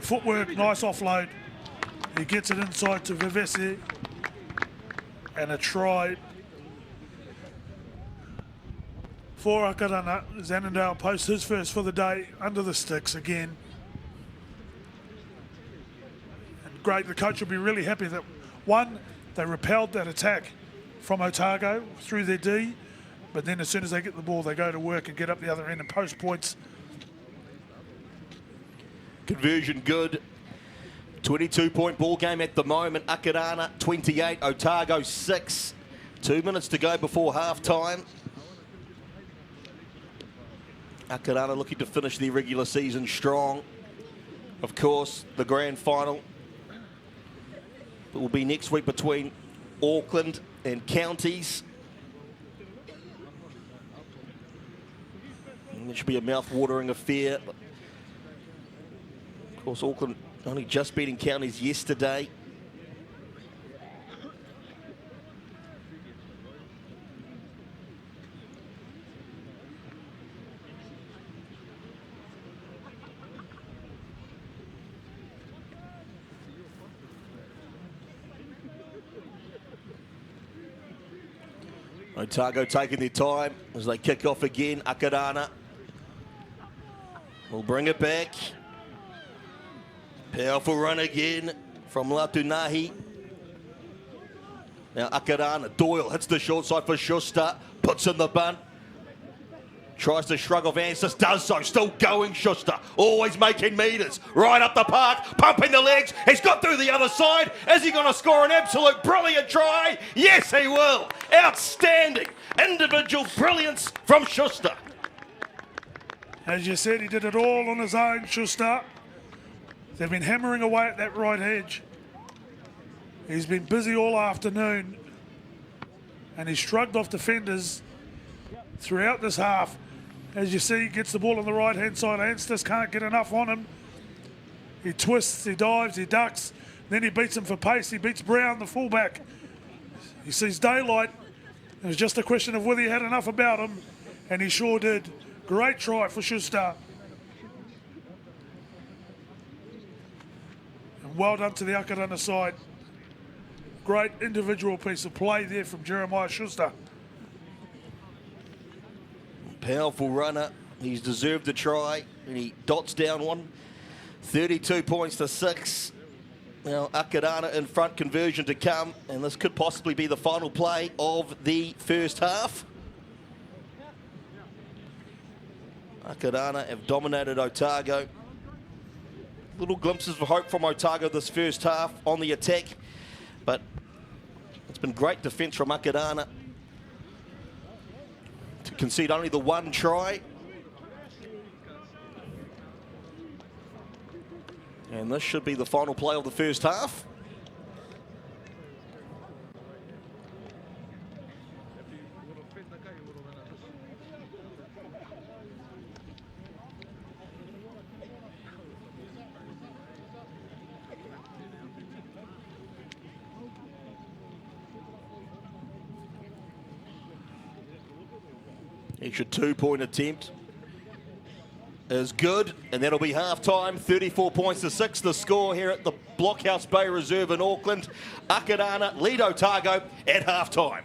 Footwork, nice offload. He gets it inside to Vivesi, and a try for Akarana. Zanendale posts his first for the day under the sticks again. And great, the coach will be really happy that, one, they repelled that attack from Otago through their D, but then as soon as they get the ball, they go to work and get up the other end and post points. Conversion good. 22-point ball game at the moment. Akarana 28, Otago 6. 2 minutes to go before half-time. Akarana looking to finish the regular season strong. Of course, the grand final will be next week between Auckland and Counties. And it should be a mouth-watering affair. Of course, Auckland only just beating Counties yesterday. Otago taking their time as they kick off again. Akarana will bring it back. Powerful run again from Latunahi. Now Akarana, Doyle hits the short side for Schuster, puts in the bunt. Tries to shrug off Anstis, does so, still going Schuster, always making meters, right up the park, pumping the legs, he's got through the other side, is he going to score an absolute brilliant try? Yes, he will. Outstanding individual brilliance from Schuster. As you said, he did it all on his own, Schuster. They've been hammering away at that right edge. He's been busy all afternoon, and he shrugged off defenders throughout this half. As you see, he gets the ball on the right-hand side. Anstis can't get enough on him. He twists, he dives, he ducks. Then he beats him for pace. He beats Brown, the fullback. He sees daylight. It was just a question of whether he had enough about him, and he sure did. Great try for Schuster. And well done to the Akarana side. Great individual piece of play there from Jeremiah Schuster. Powerful runner. He's deserved a try, and he dots down one. 32 points to 6. Now Akarana in front, conversion to come, and this could possibly be the final play of the first half. Akarana have dominated Otago. Little glimpses of hope from Otago this first half on the attack, but it's been great defence from Akarana to concede only the one try. And this should be the final play of the first half. Extra 2-point attempt is good, and that'll be half-time. 34 points to 6, the score here at the Blockhouse Bay Reserve in Auckland. Akarana lead Otago at half-time.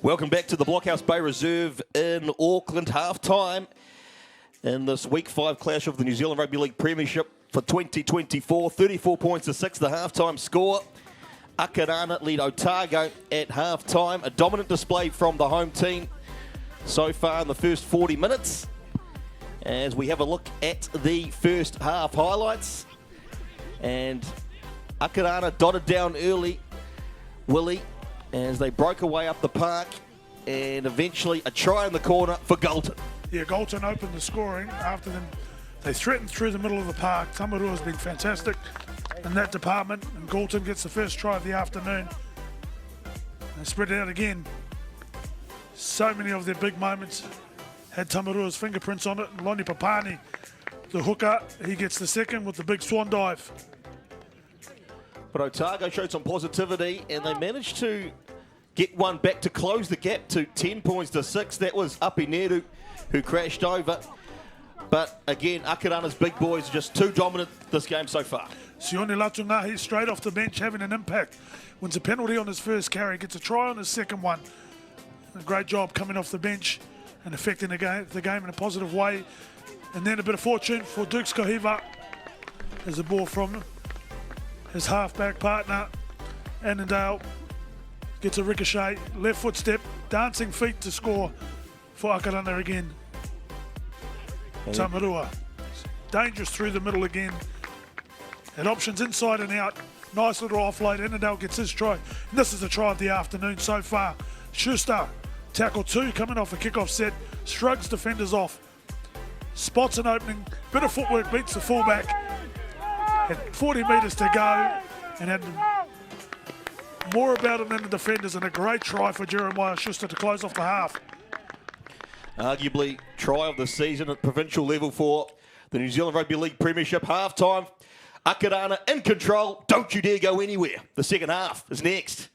Welcome back to the Blockhouse Bay Reserve in Auckland. Half-time in this Week 5 clash of the New Zealand Rugby League Premiership for 2024. 34 points to 6, the half-time score. Akarana lead Otago at half-time. A dominant display from the home team so far in the first 40 minutes. As we have a look at the first half highlights. And Akarana dotted down early, Willie, as they broke away up the park, and eventually a try in the corner for Galton. Yeah, Galton opened the scoring after them. They threatened through the middle of the park. Tamarua's been fantastic in that department, and Galton gets the first try of the afternoon. They spread it out again. So many of their big moments had Tamarua's fingerprints on it. And Lonnie Papani, the hooker, he gets the second with the big swan dive. But Otago showed some positivity, and they managed to get one back to close the gap to 10 points to 6. That was Api Neru, who crashed over. But again, Akarana's big boys are just too dominant this game so far. Sione Latungahi straight off the bench having an impact. Wins a penalty on his first carry, gets a try on his second one. A great job coming off the bench and affecting the game in a positive way. And then a bit of fortune for Dukes Kohiva. There's a ball from his halfback partner, Annandale. Gets a ricochet, left foot step, dancing feet to score for Akarana again. Tamarua, dangerous through the middle again. And options inside and out. Nice little offload. Annandale gets his try. And this is the try of the afternoon so far. Schuster, tackle 2, coming off a kickoff set, shrugs defenders off. Spots an opening, bit of footwork, beats the fullback. Had 40 metres to go and had more about him than the defenders, and a great try for Jeremiah Schuster to close off the half. Arguably try of the season at provincial level for the New Zealand Rugby League Premiership. Half-time, Akarana in control. Don't you dare go anywhere. The second half is next.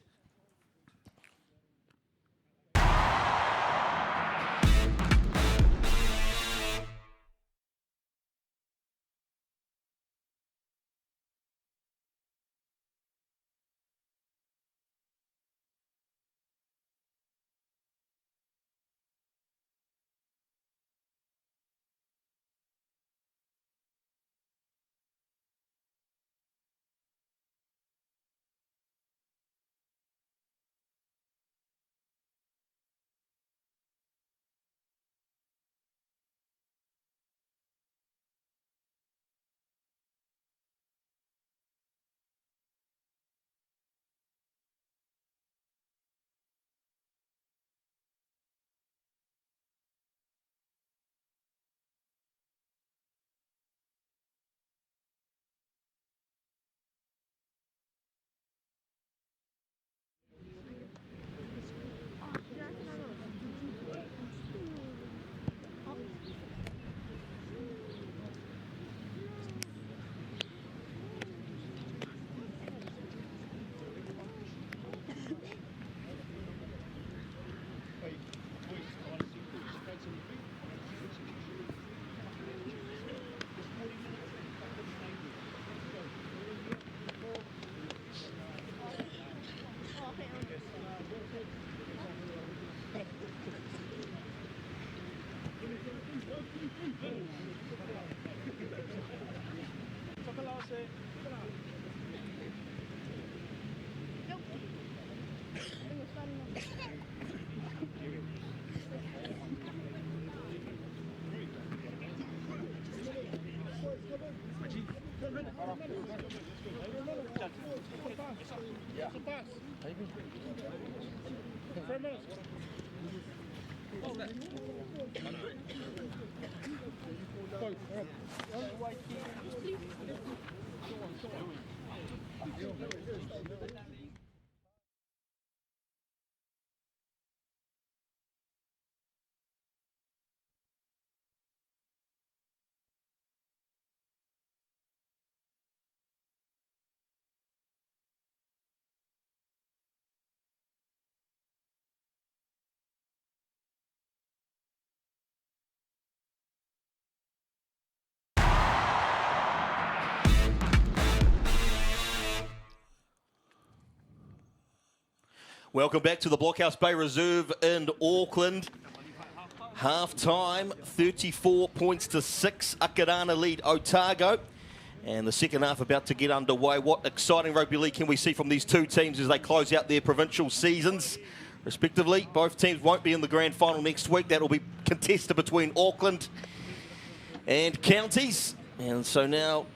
Welcome back to the Blockhouse Bay Reserve in Auckland. Half-time, 34 points to 6. Akarana lead Otago. And the second half about to get underway. What exciting rugby league can we see from these two teams as they close out their provincial seasons, respectively? Both teams won't be in the grand final next week. That will be contested between Auckland and counties. And so now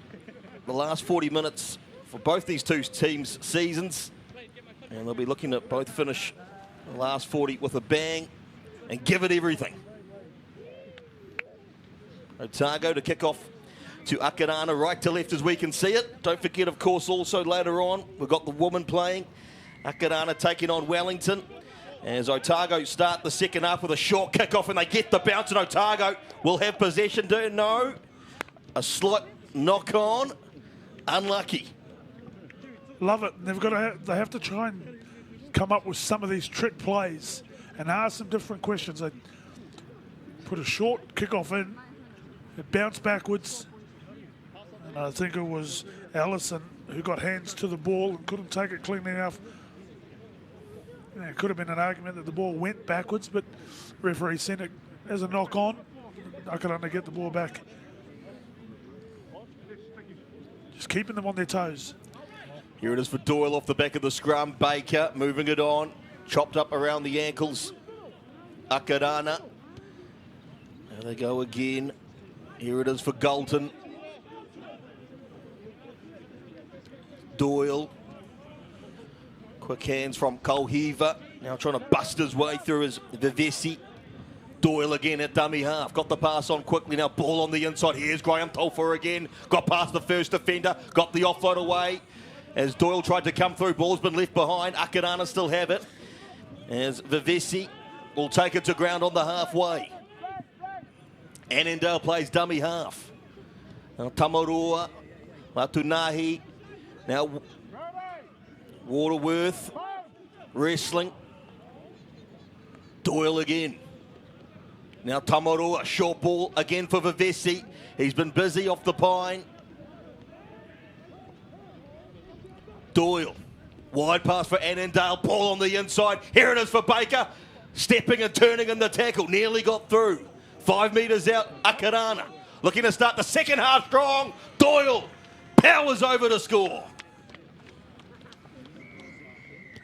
the last 40 minutes for both these two teams' seasons. And they'll be looking to both finish the last 40 with a bang and give it everything. Otago to kick off to Akarana, right to left as we can see it. Don't forget, of course, also later on, we've got the women playing. Akarana taking on Wellington. As Otago start the second half with a short kick-off and they get the bounce, and Otago will have possession. No. A slight knock-on. Unlucky. Love it. They have to try and come up with some of these trick plays and ask some different questions. They put a short kick-off in, it bounced backwards, and I think it was Allison who got hands to the ball and couldn't take it cleanly enough. Yeah, it could have been an argument that the ball went backwards, but referee sent it as a knock-on. I could only get the ball back. Just keeping them on their toes. Here it is for Doyle off the back of the scrum. Baker moving it on. Chopped up around the ankles. Akarana. There they go again. Here it is for Galton. Doyle. Quick hands from Kolhiva. Now trying to bust his way through his Vivesi. Doyle again at dummy half. Got the pass on quickly. Now ball on the inside. Here's Graham Tolfer again. Got past the first defender. Got the offload away. As Doyle tried to come through, ball's been left behind. Akarana still have it. As Vivesi will take it to ground on the halfway. Annandale plays dummy half. Now Tamarua, Matunahi. Now Waterworth wrestling. Doyle again. Now Tamarua, short ball again for Vivesi. He's been busy off the pine. Doyle, wide pass for Annandale, ball on the inside. Here it is for Baker, stepping and turning in the tackle, nearly got through. 5 metres out, Akarana, looking to start the second half strong. Doyle powers over to score.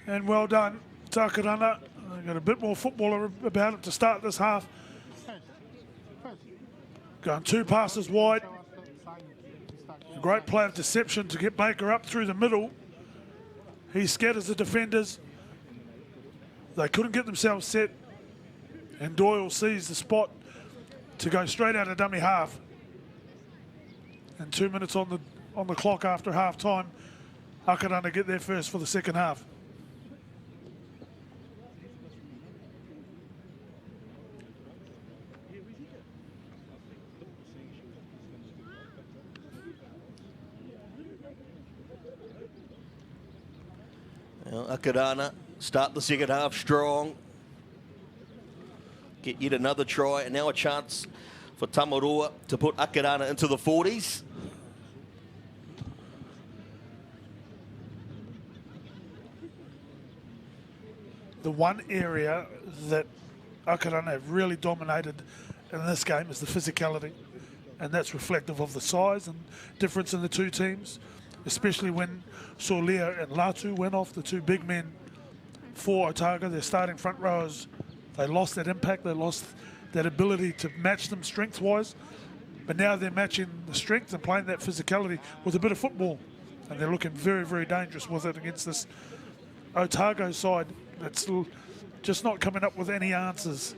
And well done to Akarana. They've got a bit more football about it to start this half. Going 2 passes wide. A great play of deception to get Baker up through the middle. He scatters the defenders. They couldn't get themselves set. And Doyle sees the spot to go straight out of dummy half. And 2 minutes on the clock after half time. Akarana get there first for the second half. Akarana start the second half strong. Get yet another try, and now a chance for Tamarua to put Akarana into the 40s. The one area that Akarana have really dominated in this game is the physicality, and that's reflective of the size and difference in the two teams, especially when Solia and Latu went off, the two big men for Otago. Their starting front rowers, they lost that impact, they lost that ability to match them strength-wise. But now they're matching the strength and playing that physicality with a bit of football. And they're looking very, very dangerous with it against this Otago side that's just not coming up with any answers.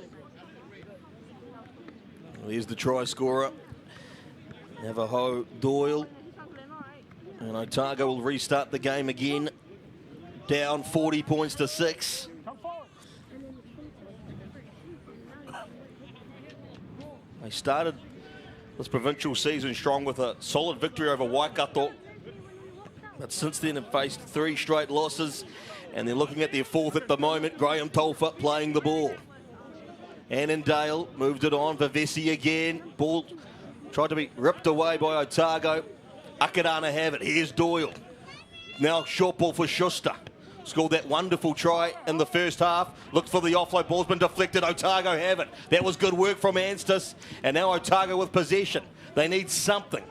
Well, here's the try scorer, Navajo Doyle. And Otago will restart the game again, down 40 points to 6. They started this provincial season strong with a solid victory over Waikato. But since then have faced 3 straight losses, and they're looking at their 4th at the moment. Graham Tolfa playing the ball. Annandale moved it on. Vivesi again. Ball tried to be ripped away by Otago. Akarana have it. Here's Doyle. Now short ball for Schuster. Scored that wonderful try in the first half. Looked for the offload. Ball's been deflected. Otago have it. That was good work from Anstis. And now Otago with possession. They need something.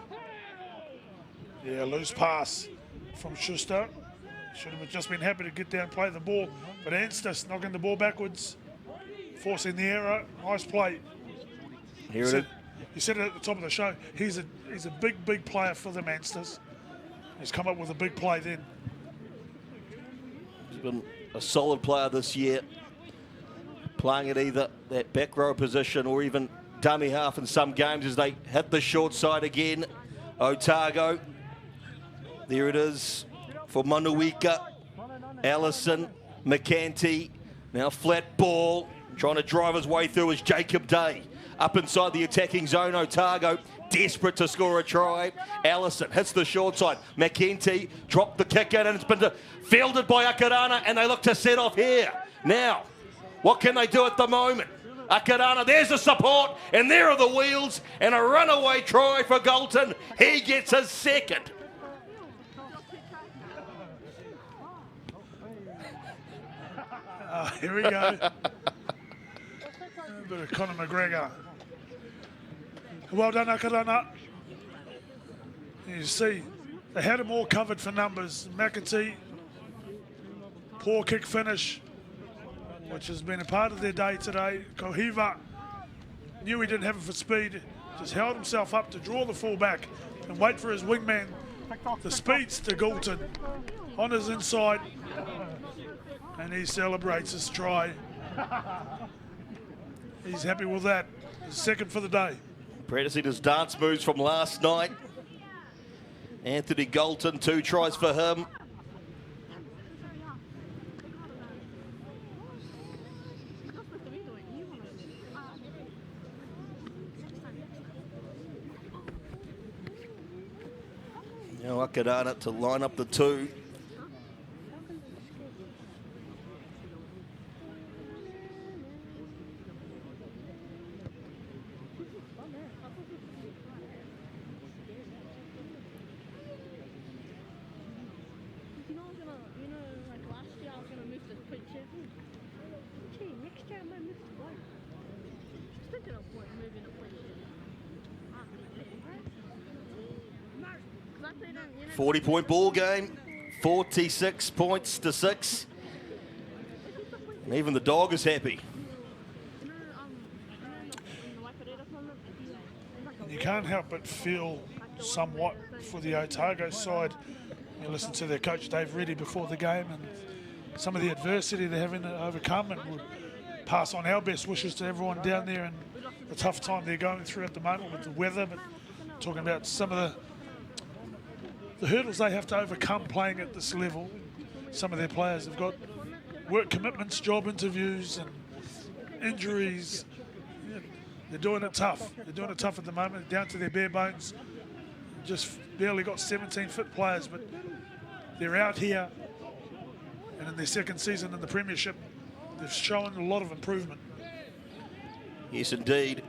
Yeah, loose pass from Schuster. Should have just been happy to get down and play the ball. But Anstis knocking the ball backwards, forcing the error. Nice play. Here it is. You said it at the top of the show. He's a big player for them, Anstis. He's come up with a big play then. He's been a solid player this year, playing at either that back row position or even dummy half in some games as they hit the short side again. Otago. There it is for Manuika. Allison, McCanty. Now flat ball. Trying to drive his way through is Jacob Day. Up inside the attacking zone, Otago desperate to score a try. Allison hits the short side. McKenty dropped the kick in and it's been fielded by Akarana, and they look to set off here. Now, what can they do at the moment? Akarana, there's the support, and there are the wheels, and a runaway try for Galton. He gets his second. Here we go. A bit of Conor McGregor. Well done, Akarana. You see, they had them all covered for numbers. McAtee, poor kick finish, which has been a part of their day today. Kohiva knew he didn't have it for speed, just held himself up to draw the fullback and wait for his wingman. The speeds to Galton on his inside, and he celebrates his try. He's happy with that. His second for the day. Practicing his dance moves from last night. Anthony Galton, 2 tries for him. Now Akarana to line up the 2. Next year I might move to Bali. Just thinking of moving to place. 40-point ball game, 46 points to 6. And even the dog is happy. You can't help but feel somewhat for the Otago side. You listen to their coach Dave Reddy before the game and some of the adversity they're having to overcome, and we'll pass on our best wishes to everyone down there and the tough time they're going through at the moment with the weather, but talking about some of the hurdles they have to overcome playing at this level. Some of their players have got work commitments, job interviews and injuries. They're doing it tough. They're doing it tough at the moment, down to their bare bones. Just barely got 17 fit players, but they're out here, and in their second season in the Premiership, they've shown a lot of improvement. Yes, indeed.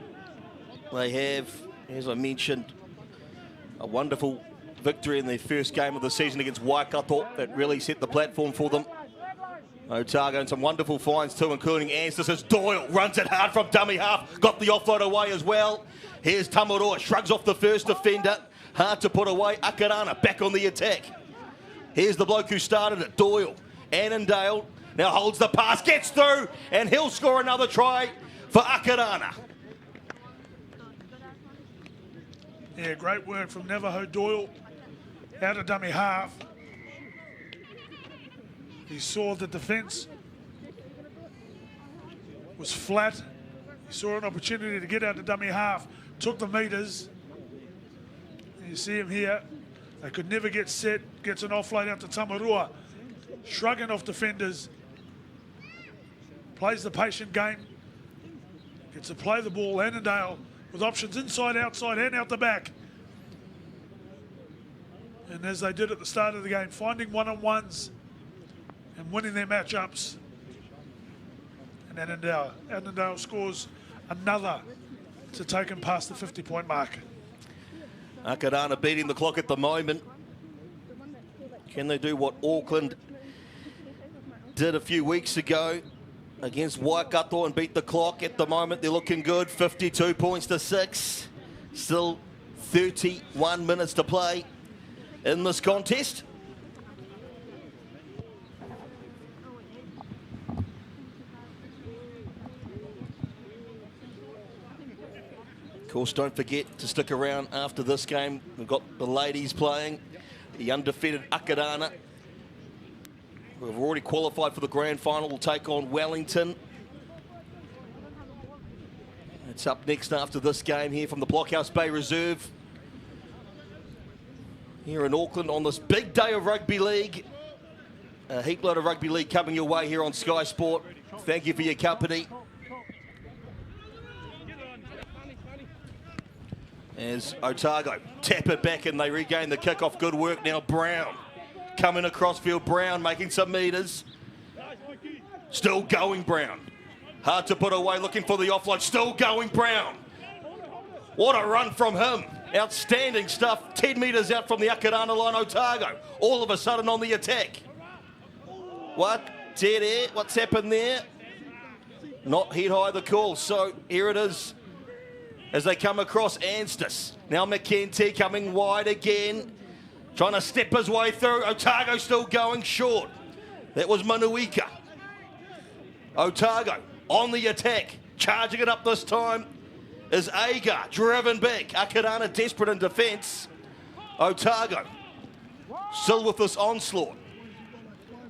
They have, as I mentioned, a wonderful victory in their first game of the season against Waikato that really set the platform for them. Otago and some wonderful finds too, including Anstis as Doyle runs it hard from dummy half. Got the offload away as well. Here's Tamaroa, shrugs off the first defender. Hard to put away. Akarana back on the attack. Here's the bloke who started it, Doyle. Annandale now holds the pass, gets through, and he'll score another try for Akarana. Yeah, great work from Navajo Doyle out of dummy half. He saw the defence was flat. He saw an opportunity to get out of dummy half, took the meters. You see him here. They could never get set. Gets an offload out to Tamarua. Shrugging off defenders. Plays the patient game. Gets to play the ball. Annandale with options inside, outside, and out the back. And as they did at the start of the game, finding one-on-ones and winning their matchups. And Annandale scores another to take him past the 50-point mark. Akarana beating the clock at the moment. Can they do what Auckland did a few weeks ago against Waikato and beat the clock? At the moment, they're looking good. 52 points to 6. Still 31 minutes to play in this contest. Of course, don't forget to stick around after this game. We've got the ladies playing, the undefeated Akarana. We've already qualified for the grand final. We'll take on Wellington. It's up next after this game here from the Blockhouse Bay Reserve. Here in Auckland on this big day of rugby league. A heap load of rugby league coming your way here on Sky Sport. Thank you for your company. As Otago tap it back and they regain the kickoff. Good work now. Brown coming across field. Brown making some meters. Still going Brown. Hard to put away, looking for the offload. Still going Brown. What a run from him. Outstanding stuff. 10 meters out from the Akarana line. Otago all of a sudden on the attack. What? Dead air. What's happened there? Not head high the call. So here it is. As they come across Anstis. Now McKenty coming wide again. Trying to step his way through. Otago still going short. That was Manuika. Otago on the attack. Charging it up this time is Agar. Driven back. Akarana desperate in defence. Otago still with this onslaught.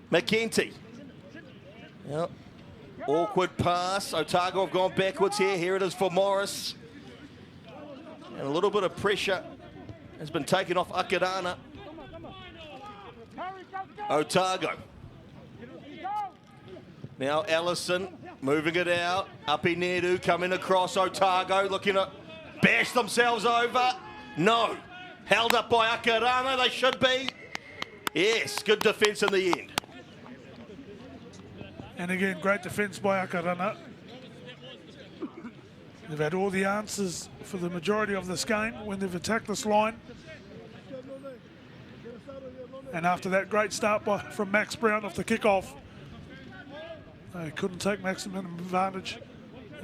McKenty. Yep. Awkward pass. Otago have gone backwards here. Here it is for Morris. And a little bit of pressure has been taken off Akarana. Otago. Now Allison moving it out. Api Neru coming across. Otago looking to bash themselves over. No. Held up by Akarana. They should be. Yes, good defence in the end. And again, great defence by Akarana. They've had all the answers for the majority of this game when they've attacked this line. And after that great start from Max Brown off the kickoff, they couldn't take maximum advantage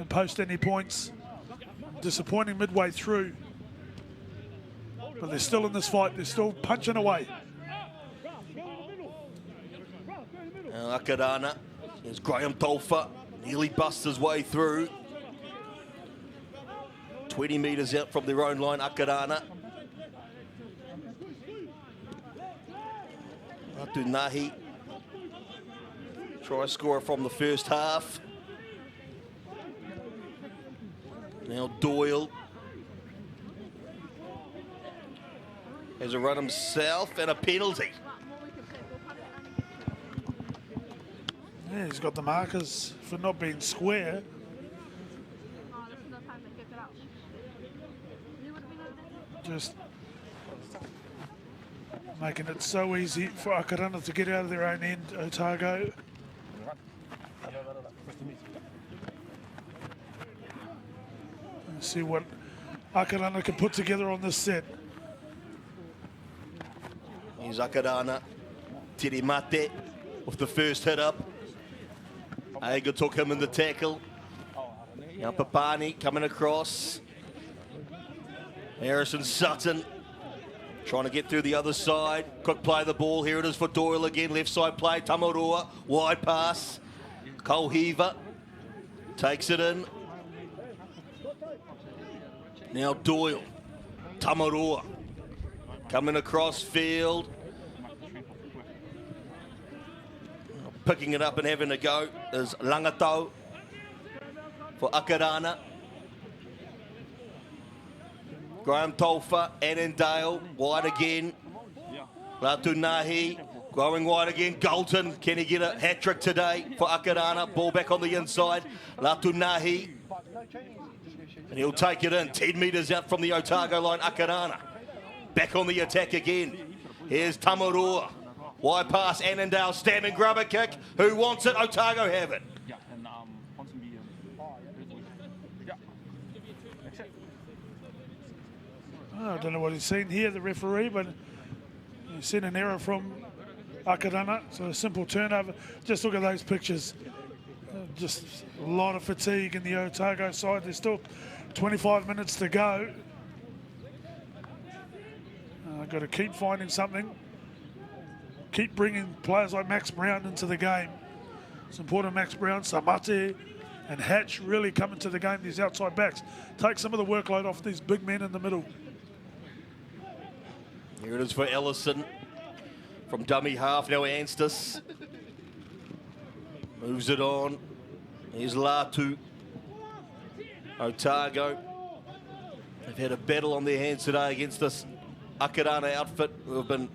and post any points. Disappointing midway through. But they're still in this fight. They're still punching away. Now Akarana, there's Graham Dolfer, nearly busts his way through. 20 metres out from their own line, Akarana. Atunahi, try scorer from the first half. Now Doyle has a run himself and a penalty. Yeah, he's got the markers for not being square. Just making it so easy for Akarana to get out of their own end, Otago. Let's see what Akarana can put together on this set. Here's Akarana, Tiri Mate with the first hit up. Aga took him in the tackle. Now Papani coming across. Harrison Sutton trying to get through the other side. Quick play the ball. Here it is for Doyle again. Left side play. Tamarua. Wide pass. Cole Heaver takes it in. Now Doyle. Tamarua coming across field. Picking it up and having a go is Langatau for Akarana. Graham Tolfa, Annandale, wide again. Latu Nahi, going wide again. Galton, can he get a hat-trick today for Akarana? Ball back on the inside. Latu Nahi. And he'll take it in. 10 metres out from the Otago line, Akarana. Back on the attack again. Here's Tamarua. Wide pass, Annandale, stabbing grubber kick. Who wants it? Otago have it. I don't know what he's seen here, the referee, but he's seen an error from Akarana. So a simple turnover. Just look at those pictures. Just a lot of fatigue in the Otago side. There's still 25 minutes to go. I've got to keep finding something. Keep bringing players like Max Brown into the game. It's important Max Brown, Samate and Hatch really come into the game, these outside backs. Take some of the workload off these big men in the middle. Here it is for Ellison from dummy half. Now Anstis moves it on. Here's Latu. Otago. They've had a battle on their hands today against this Akarana outfit who have been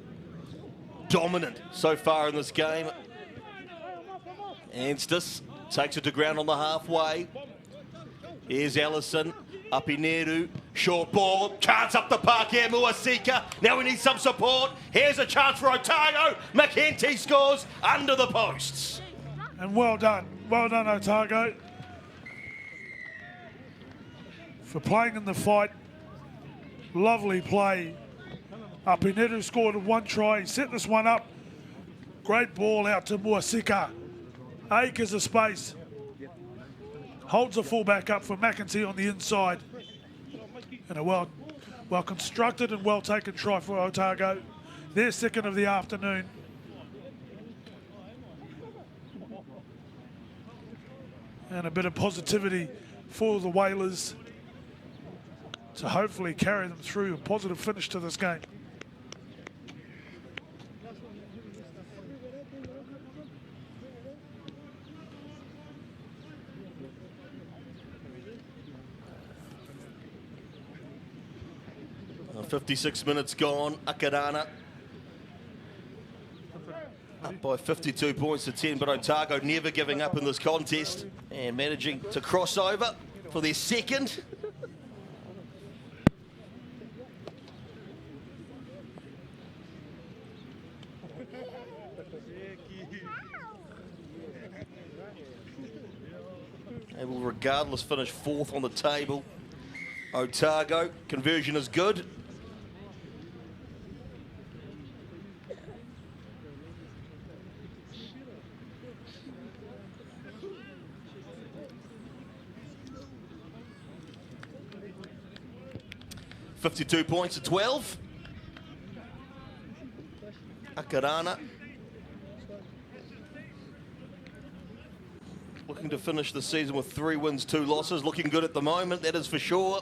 dominant so far in this game. Anstis takes it to ground on the halfway. Here's Ellison. Apineru, short ball, chance up the park here, Muasika. Now we need some support. Here's a chance for Otago. McEntee scores under the posts. And well done Otago. For playing in the fight. Lovely play. Apineru scored one try, he set this one up. Great ball out to Muasika. Acres of space. Holds the fullback up for McEntee on the inside. And a well constructed and well taken try for Otago. Their second of the afternoon. And a bit of positivity for the Whalers to hopefully carry them through a positive finish to this game. Well, 56 minutes gone. Akarana up by 52 points to 10, but Otago never giving up in this contest and managing to cross over for their second. They will regardless finish fourth on the table. Otago, conversion is good. $52 points to 12. Akarana looking to finish the season with 3 wins, 2 losses. Looking good at the moment, that is for sure.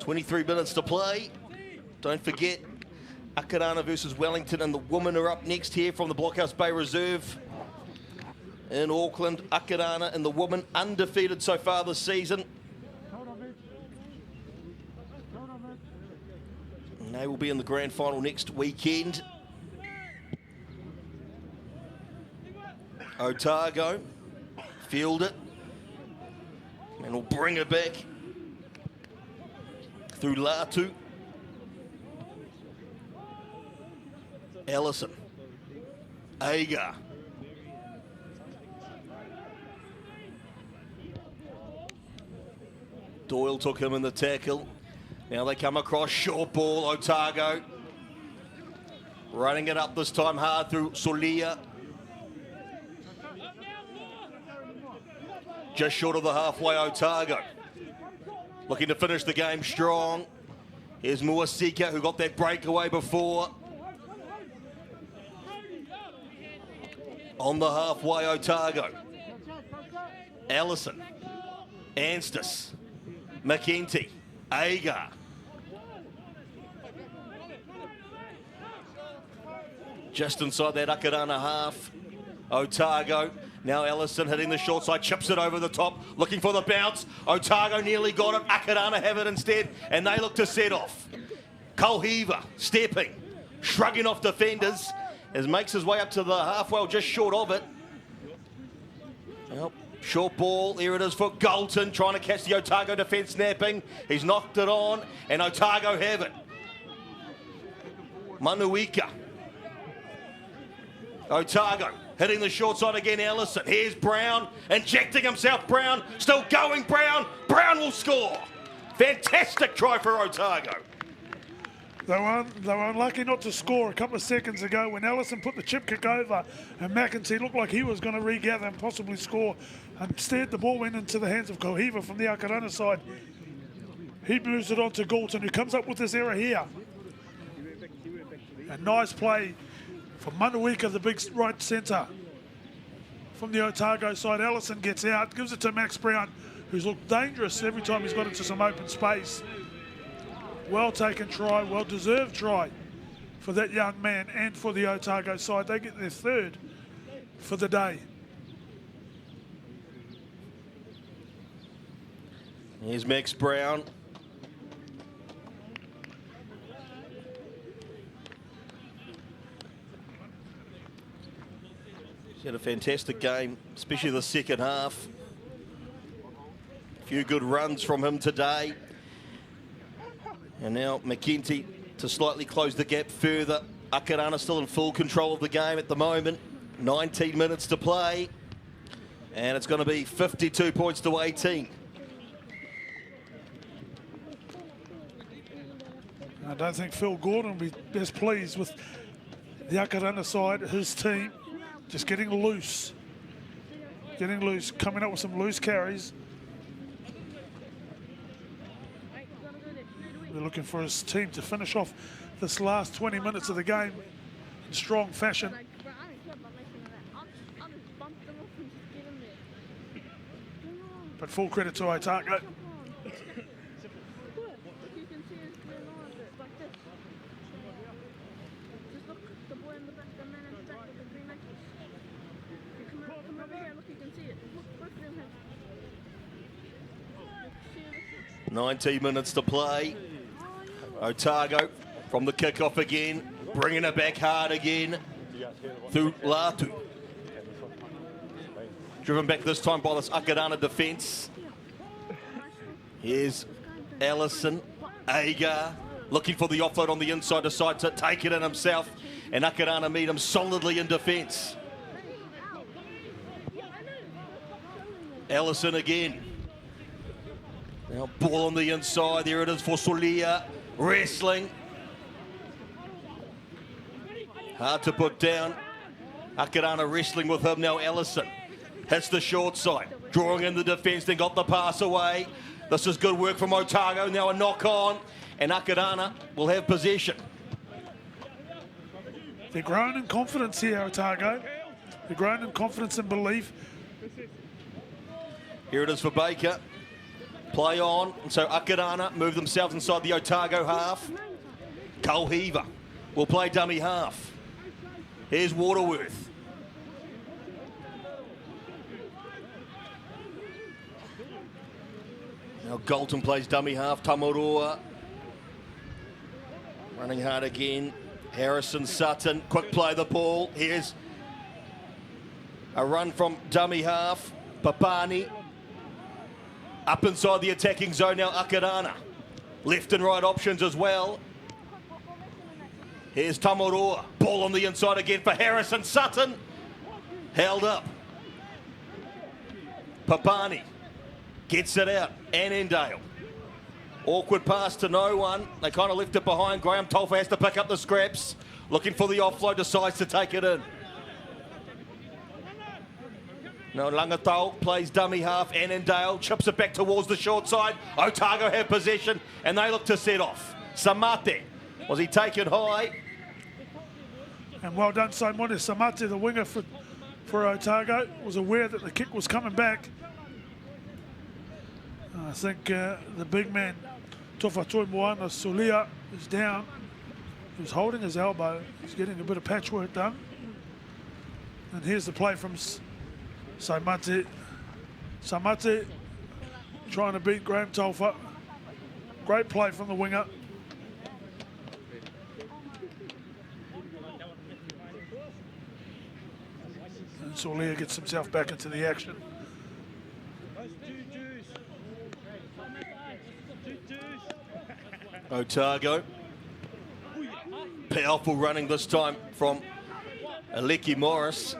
23 minutes to play. Don't forget, Akarana versus Wellington, and the women are up next here from the Blockhouse Bay Reserve in Auckland. Akarana and the women undefeated so far this season. And they will be in the grand final next weekend. Otago field it and will bring it back through Latu. Ellison. Agar. Doyle took him in the tackle. Now they come across, short ball, Otago. Running it up this time hard through Solia. Just short of the halfway, Otago. Looking to finish the game strong. Here's Muasika, who got that breakaway before. On the halfway, Otago. Ellison. Anstis. McEntee. Agar. Just inside that Akarana half. Otago. Now Ellison hitting the short side, chips it over the top, looking for the bounce. Otago nearly got it. Akarana have it instead, and they look to set off. Kolhiva stepping, shrugging off defenders, as makes his way up to the half, well, just short of it. Well, short ball, here it is for Galton, trying to catch the Otago defence snapping. He's knocked it on, and Otago have it. Manuika. Otago hitting the short side again, Ellison. Here's Brown, injecting himself, Brown, still going, Brown. Brown will score. Fantastic try for Otago. They were unlucky not to score a couple of seconds ago when Ellison put the chip kick over and McEntee looked like he was going to regather and possibly score. Instead, the ball went into the hands of Kolhiva from the Akarana side. He moves it on to Galton, who comes up with this error here. A nice play from Manuika, the big right centre. From the Otago side, Ellison gets out, gives it to Max Brown, who's looked dangerous every time he's got into some open space. Well taken try, well deserved try for that young man and for the Otago side. They get their third for the day. Here's Max Brown. He's had a fantastic game, especially the second half. A few good runs from him today. And now McEntee to slightly close the gap further. Akarana still in full control of the game at the moment. 19 minutes to play. And it's going to be 52 points to 18. I don't think Phil Gordon will be best pleased with the Akarana side, his team, just getting loose. Coming up with some loose carries. We're looking for his team to finish off this last 20 minutes of the game in strong fashion. But full credit to Otago. Look, 19 minutes to play. Otago from the kickoff again, bringing it back hard again through Latu. Driven back this time by this Akarana defence. Here's Ellison, Agar, looking for the offload on the inside, decides to take it in himself, and Akarana meet him solidly in defence. Ellison again. Now ball on the inside, there it is for Solia, wrestling. Hard to put down. Akarana wrestling with him now, Ellison. Hits the short side, drawing in the defence, then got the pass away. This is good work from Otago, now a knock on, and Akarana will have possession. They're growing in confidence here, Otago. They're growing in confidence and belief. Here it is for Baker. Play on, and so Akarana move themselves inside the Otago half. Kolhiva will play dummy half. Here's Waterworth. Now Galton plays dummy half, Tamaroa. Running hard again. Harrison Sutton, quick play the ball. Here's a run from dummy half, Papani. Up inside the attacking zone now, Akarana. Left and right options as well. Here's Tamaroa. Ball on the inside again for Harrison Sutton. Held up. Papani gets it out. Annandale. Awkward pass to no one. They kind of left it behind. Graham Tolfa has to pick up the scraps. Looking for the offload, decides to take it in. Now Langatau plays dummy half. Annandale chips it back towards the short side. Otago have possession and they look to set off. Samate, was he taken high? And well done, Simone Samate, the winger for Otago, was aware that the kick was coming back. I think the big man, Tofatoi Moana Solia, is down. He was holding his elbow. He's getting a bit of patchwork done. And here's the play from Saimate. Saimate trying to beat Graham Tolfa. Great play from the winger. And Solia gets himself back into the action. Otago. Powerful running this time from Aleki Morris.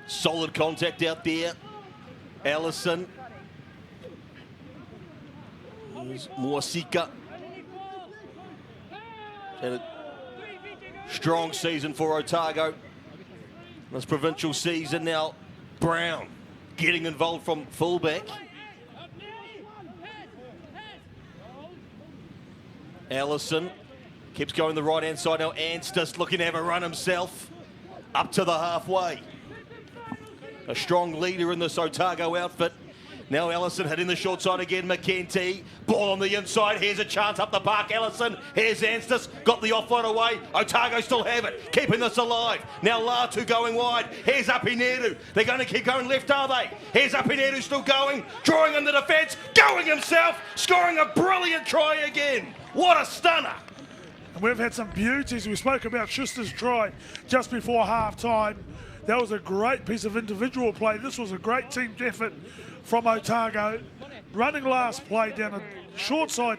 Solid contact out there. Allison. Here's Moasika. And a strong season for Otago. This provincial season now. Brown getting involved from fullback. Allison keeps going the right-hand side now. Anstis looking to have a run himself. Up to the halfway. A strong leader in this Otago outfit. Now Allison hitting the short side again. McKenty. Ball on the inside. Here's a chance up the park. Allison. Here's Anstis. Got the off-right away. Otago still have it. Keeping this alive. Now Latu going wide. Here's Apinedu. They're going to keep going left, are they? Here's Apinedu still going. Drawing in the defence. Going himself. Scoring a brilliant try again. What a stunner. And we've had some beauties. We spoke about Schuster's try just before half-time. That was a great piece of individual play. This was a great team effort from Otago. Running last play down a short side.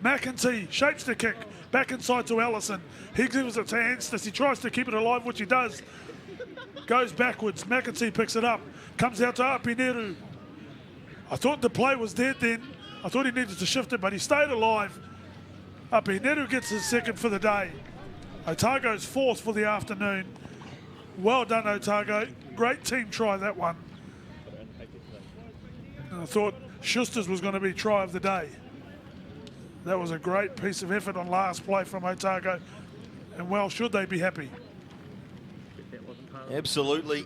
McEntee shapes the kick. Back inside to Allison. He gives it to Anstis. He tries to keep it alive, which he does. Goes backwards. McEntee picks it up. Comes out to Apineru. I thought the play was dead then. I thought he needed to shift it, but he stayed alive. Apineru gets his second for the day. Otago's fourth for the afternoon. Well done, Otago. Great team try, that one. And I thought Schuster's was going to be try of the day. That was a great piece of effort on last play from Otago. And well, should they be happy? Absolutely.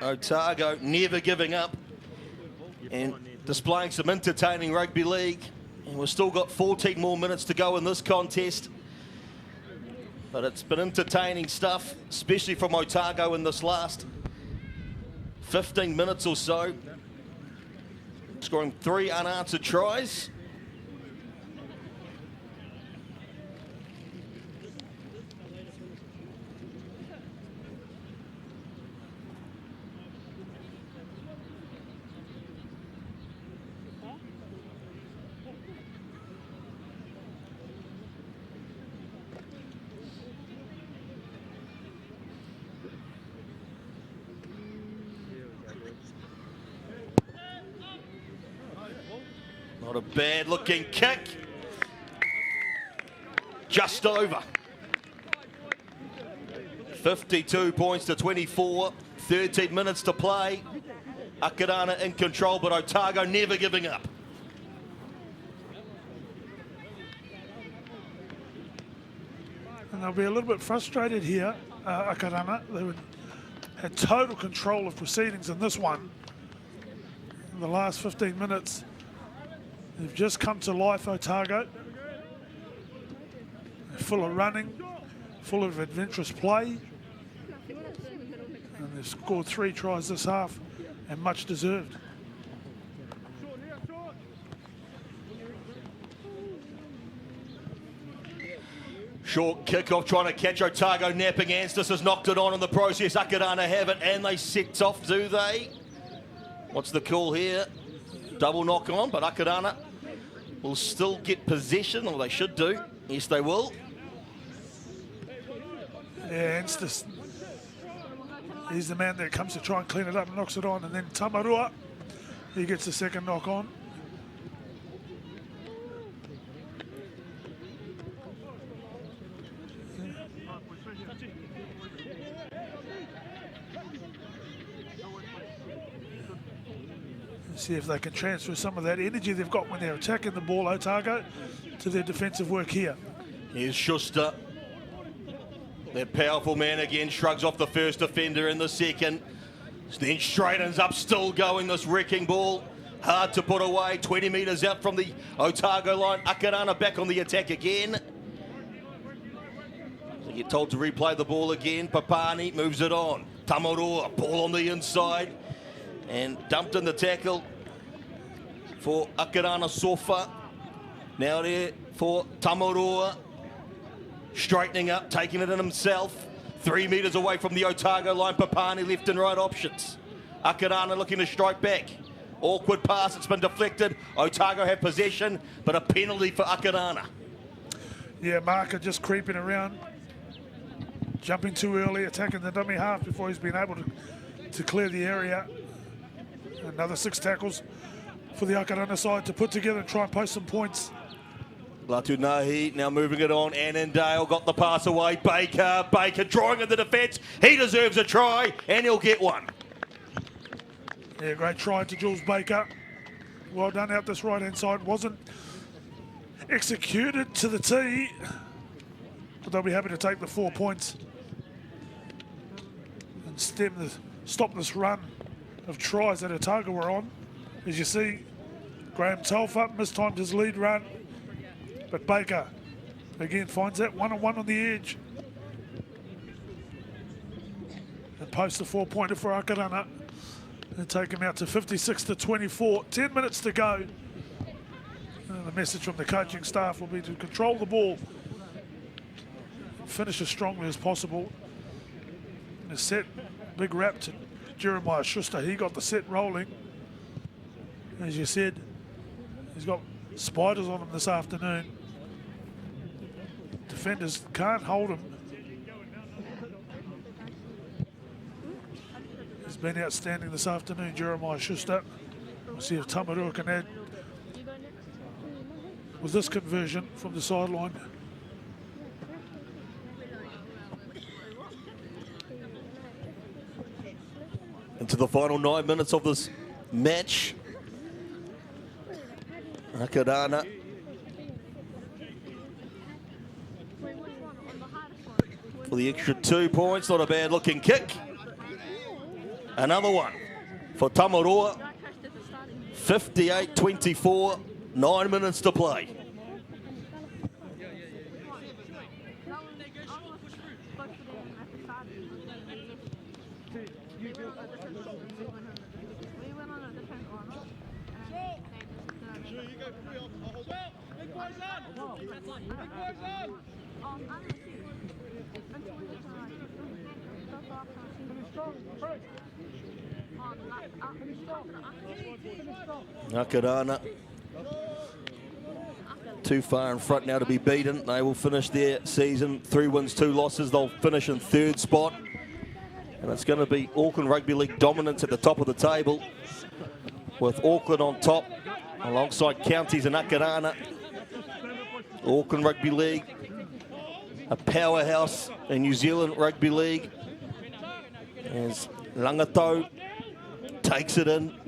Otago never giving up and displaying some entertaining rugby league. And we've still got 14 more minutes to go in this contest. But it's been entertaining stuff, especially from Otago in this last 15 minutes or so. Scoring 3 unanswered tries. Not a bad looking kick. Just over. 52 points to 24. 13 minutes to play. Akarana in control, but Otago never giving up. And they'll be a little bit frustrated here, Akarana. They had total control of proceedings in this one. In the last 15 minutes, they've just come to life, Otago. They're full of running, full of adventurous play. And they've scored 3 tries this half, and much deserved. Short kick-off trying to catch Otago napping. Anstis has knocked it on in the process. Akarana have it, and they set off, do they? What's the call here? Double knock on, but Akarana will still get possession, or they should do. Yes, they will. Yeah, Anstis. He's the man that comes to try and clean it up and knocks it on. And then Tamarua, he gets the second knock on. See if they can transfer some of that energy they've got when they're attacking the ball, Otago, to their defensive work here. Here's Schuster. That powerful man again shrugs off the first defender in the second. Then straightens up, still going this wrecking ball. Hard to put away, 20 metres out from the Otago line. Akarana back on the attack again. You get told to replay the ball again. Papani moves it on. Tamaroa, ball on the inside. And dumped in the tackle for Akarana Sofa. Now there for Tamaroa. Straightening up, taking it in himself. 3 metres away from the Otago line. Papani left and right options. Akarana looking to strike back. Awkward pass, it's been deflected. Otago have possession, but a penalty for Akarana. Yeah, Marker just creeping around, jumping too early, attacking the dummy half before he's been able to clear the area. Another 6 tackles for the Akarana side to put together and try and post some points. Latu Nahi now moving it on. Annandale got the pass away. Baker drawing in the defence. He deserves a try and he'll get one. Yeah, great try to Jules Baker. Well done out this right-hand side. Wasn't executed to the tee, but they'll be happy to take the 4 points and stop this run of tries that Otago were on. As you see, Graham Telfer mistimed his lead run, but Baker again finds that one-on-one on the edge and posts the 4-pointer for Akarana and take him out to 56-24. 10 minutes to go. And the message from the coaching staff will be to control the ball, finish as strongly as possible. And a set, big rap to Jeremiah Schuster. He got the set rolling. As you said, he's got spiders on him this afternoon. Defenders can't hold him. He's been outstanding this afternoon, Jeremiah Schuster. We'll see if Tamarua can add with this conversion from the sideline. Into the final 9 minutes of this match. Akarana for the extra 2 points. Not a bad looking kick. Another one for Tamaroa. 58-24. 9 minutes to play. Akarana too far in front now to be beaten. They will finish their season 3 wins, 2 losses. They'll finish in 3rd spot. And it's going to be Auckland Rugby League dominance at the top of the table, with Auckland on top alongside Counties and Akarana. Auckland Rugby League, a powerhouse in New Zealand Rugby League, as Langatau takes it in.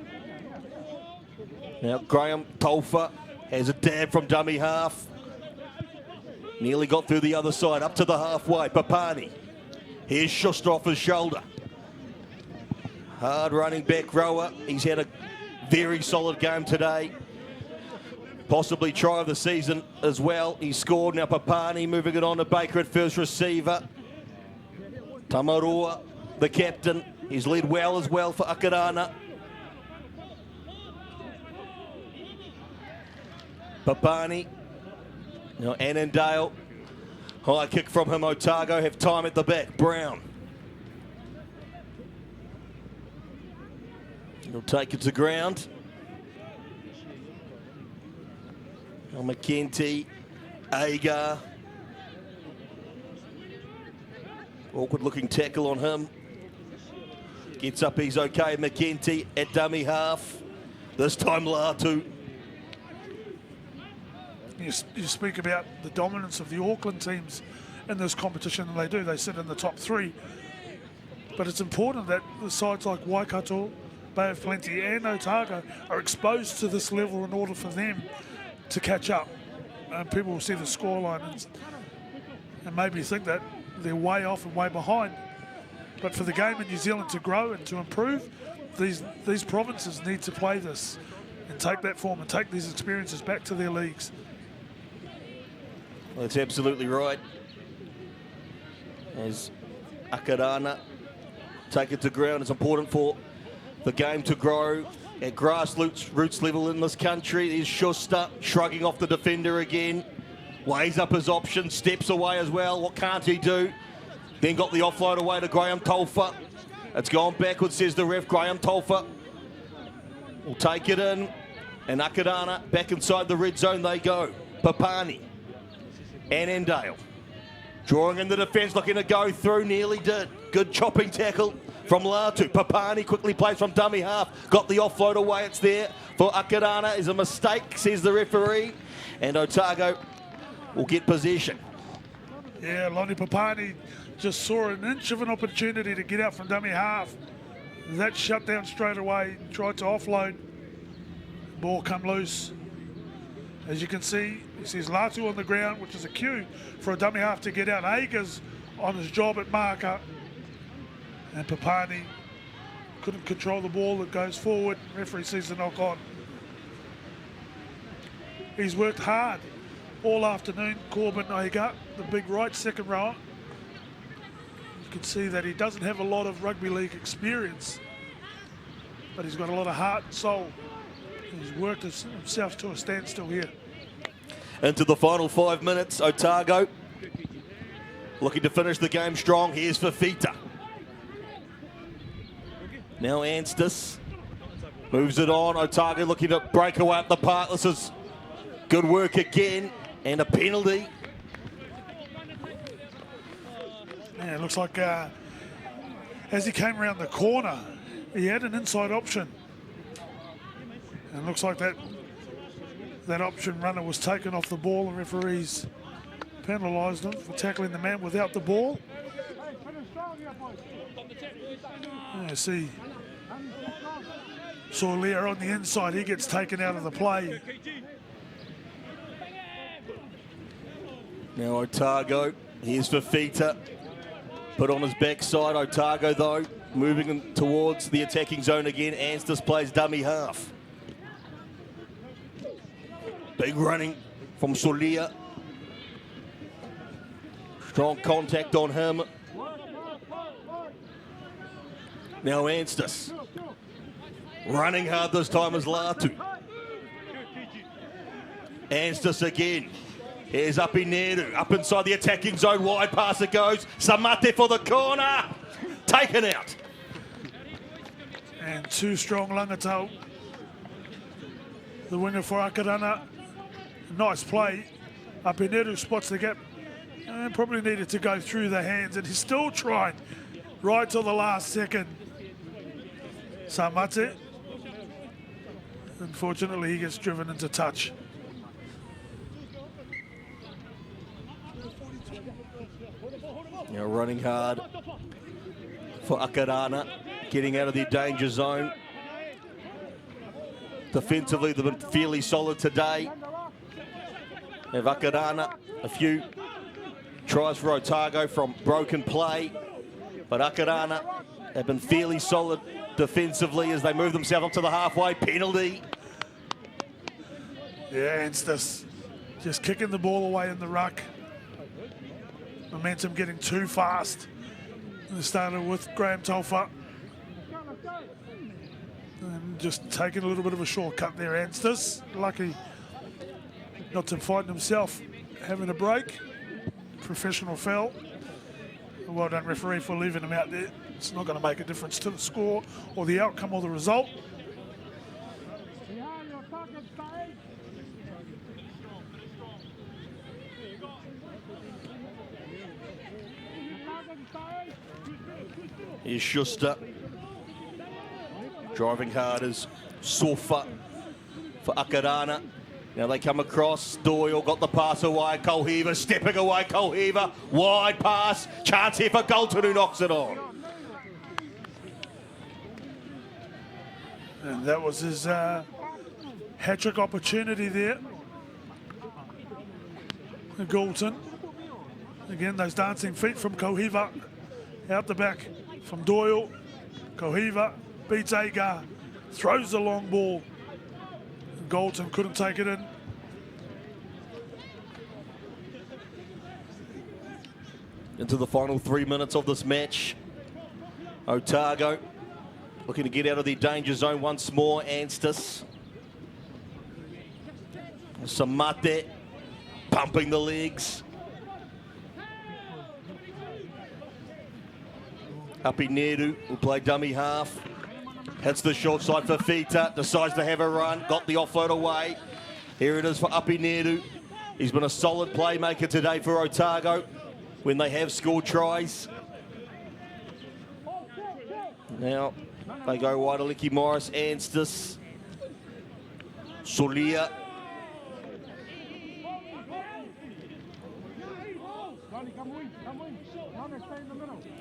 Now Graham Tolfa has a dab from dummy half. Nearly got through the other side, up to the halfway. Papani. Here's Schuster off his shoulder. Hard running back rower. He's had a very solid game today. Possibly try of the season as well. He scored. Now Papani moving it on to Baker at first receiver. Tamaroa, the captain. He's led well as well for Akarana. Papani. Now Annandale. High kick from him. Otago have time at the back. Brown. He'll take it to ground. Now McKenty. Agar. Awkward looking tackle on him. Gets up, he's okay. McKenty at dummy half. This time Latu. You speak about the dominance of the Auckland teams in this competition, and they do. They sit in the top 3. But it's important that the sides like Waikato, Bay of Plenty and Otago are exposed to this level in order for them to catch up. And people will see the scoreline and maybe think that they're way off and way behind. But for the game in New Zealand to grow and to improve, these provinces need to play this and take that form and take these experiences back to their leagues. Well, that's absolutely right. as Akarana take it to ground. It's important for the game to grow at grassroots level in this country. There's Schuster shrugging off the defender again. Weighs up his options, steps away as well. What can't he do? Then got the offload away to Graham Tolfa. It's gone backwards, says the ref. Graham Tolfa will take it in. And Akarana back inside the red zone they go. Papani and Endale drawing in the defence, looking to go through, nearly did. Good chopping tackle from Latu. Papani quickly plays from dummy half. Got the offload away, it's there for Akarana. Is a mistake, says the referee. And Otago will get possession. Yeah, Lonnie Papani just saw an inch of an opportunity to get out from dummy half. That shut down straight away, tried to offload. Ball come loose. As you can see, he sees Latu on the ground, which is a cue for a dummy half to get out. Agers on his job at marker. And Papani couldn't control the ball that goes forward. Referee sees the knock on. He's worked hard all afternoon, Corbin Aiga, the big right second rower. You can see that he doesn't have a lot of rugby league experience, but he's got a lot of heart and soul. He's worked himself to a standstill here. Into the final 5 minutes, Otago looking to finish the game strong. Here's Fafita. Now Anstis moves it on. Otago looking to break away up the park. This is good work again, and a penalty. Yeah, it looks like as he came around the corner, he had an inside option. And it looks like that option runner was taken off the ball, and referees penalised him for tackling the man without the ball. Yeah, see, Solia on the inside, he gets taken out of the play. Now Otago, here's Fafita. Put on his backside. Otago, though, moving towards the attacking zone again. Anstis plays dummy half. Big running from Solia. Strong contact on him. Now Anstis. Running hard this time is Latu. Anstis again. Here's Apineru, up inside the attacking zone, wide pass it goes. Samate for the corner, taken out. And too strong Langatau, the winger for Akarana. Nice play. Apineru spots the gap and probably needed to go through the hands, and he's still trying right till the last second. Samate, unfortunately he gets driven into touch. Now running hard for Akarana, getting out of the danger zone. Defensively, they've been fairly solid today. Have Akarana, a few tries for Otago from broken play, but Akarana have been fairly solid defensively as they move themselves up to the halfway. Penalty. Yeah, it's this, just kicking the ball away in the ruck. Momentum getting too fast. It started with Graham Tolfa. And just taking a little bit of a shortcut there, Anstis. Lucky not to find himself having a break. Professional foul. Well done, referee, for leaving him out there. It's not going to make a difference to the score or the outcome or the result. Here's Schuster. Driving hard is Sofa for Akarana. Now they come across. Doyle got the pass away. Colheaver stepping away. Colheaver, wide pass. Chance here for Galton, who knocks it on. And that was his hat-trick opportunity there. Galton. Again, those dancing feet from Colheaver. Out the back from Doyle. Colheaver beats Agar. Throws the long ball. Galton couldn't take it in. into the final 3 minutes of this match. Otago looking to get out of the danger zone once more. Anstis. Samate pumping the legs. Happy Neru will play dummy half. Hits the short side for Fita. Decides to have a run. Got the offload away. Here it is for Api Neru. He's been a solid playmaker today for Otago when they have scored tries. Now they go wide. Aliki Morris, Anstis, Solia.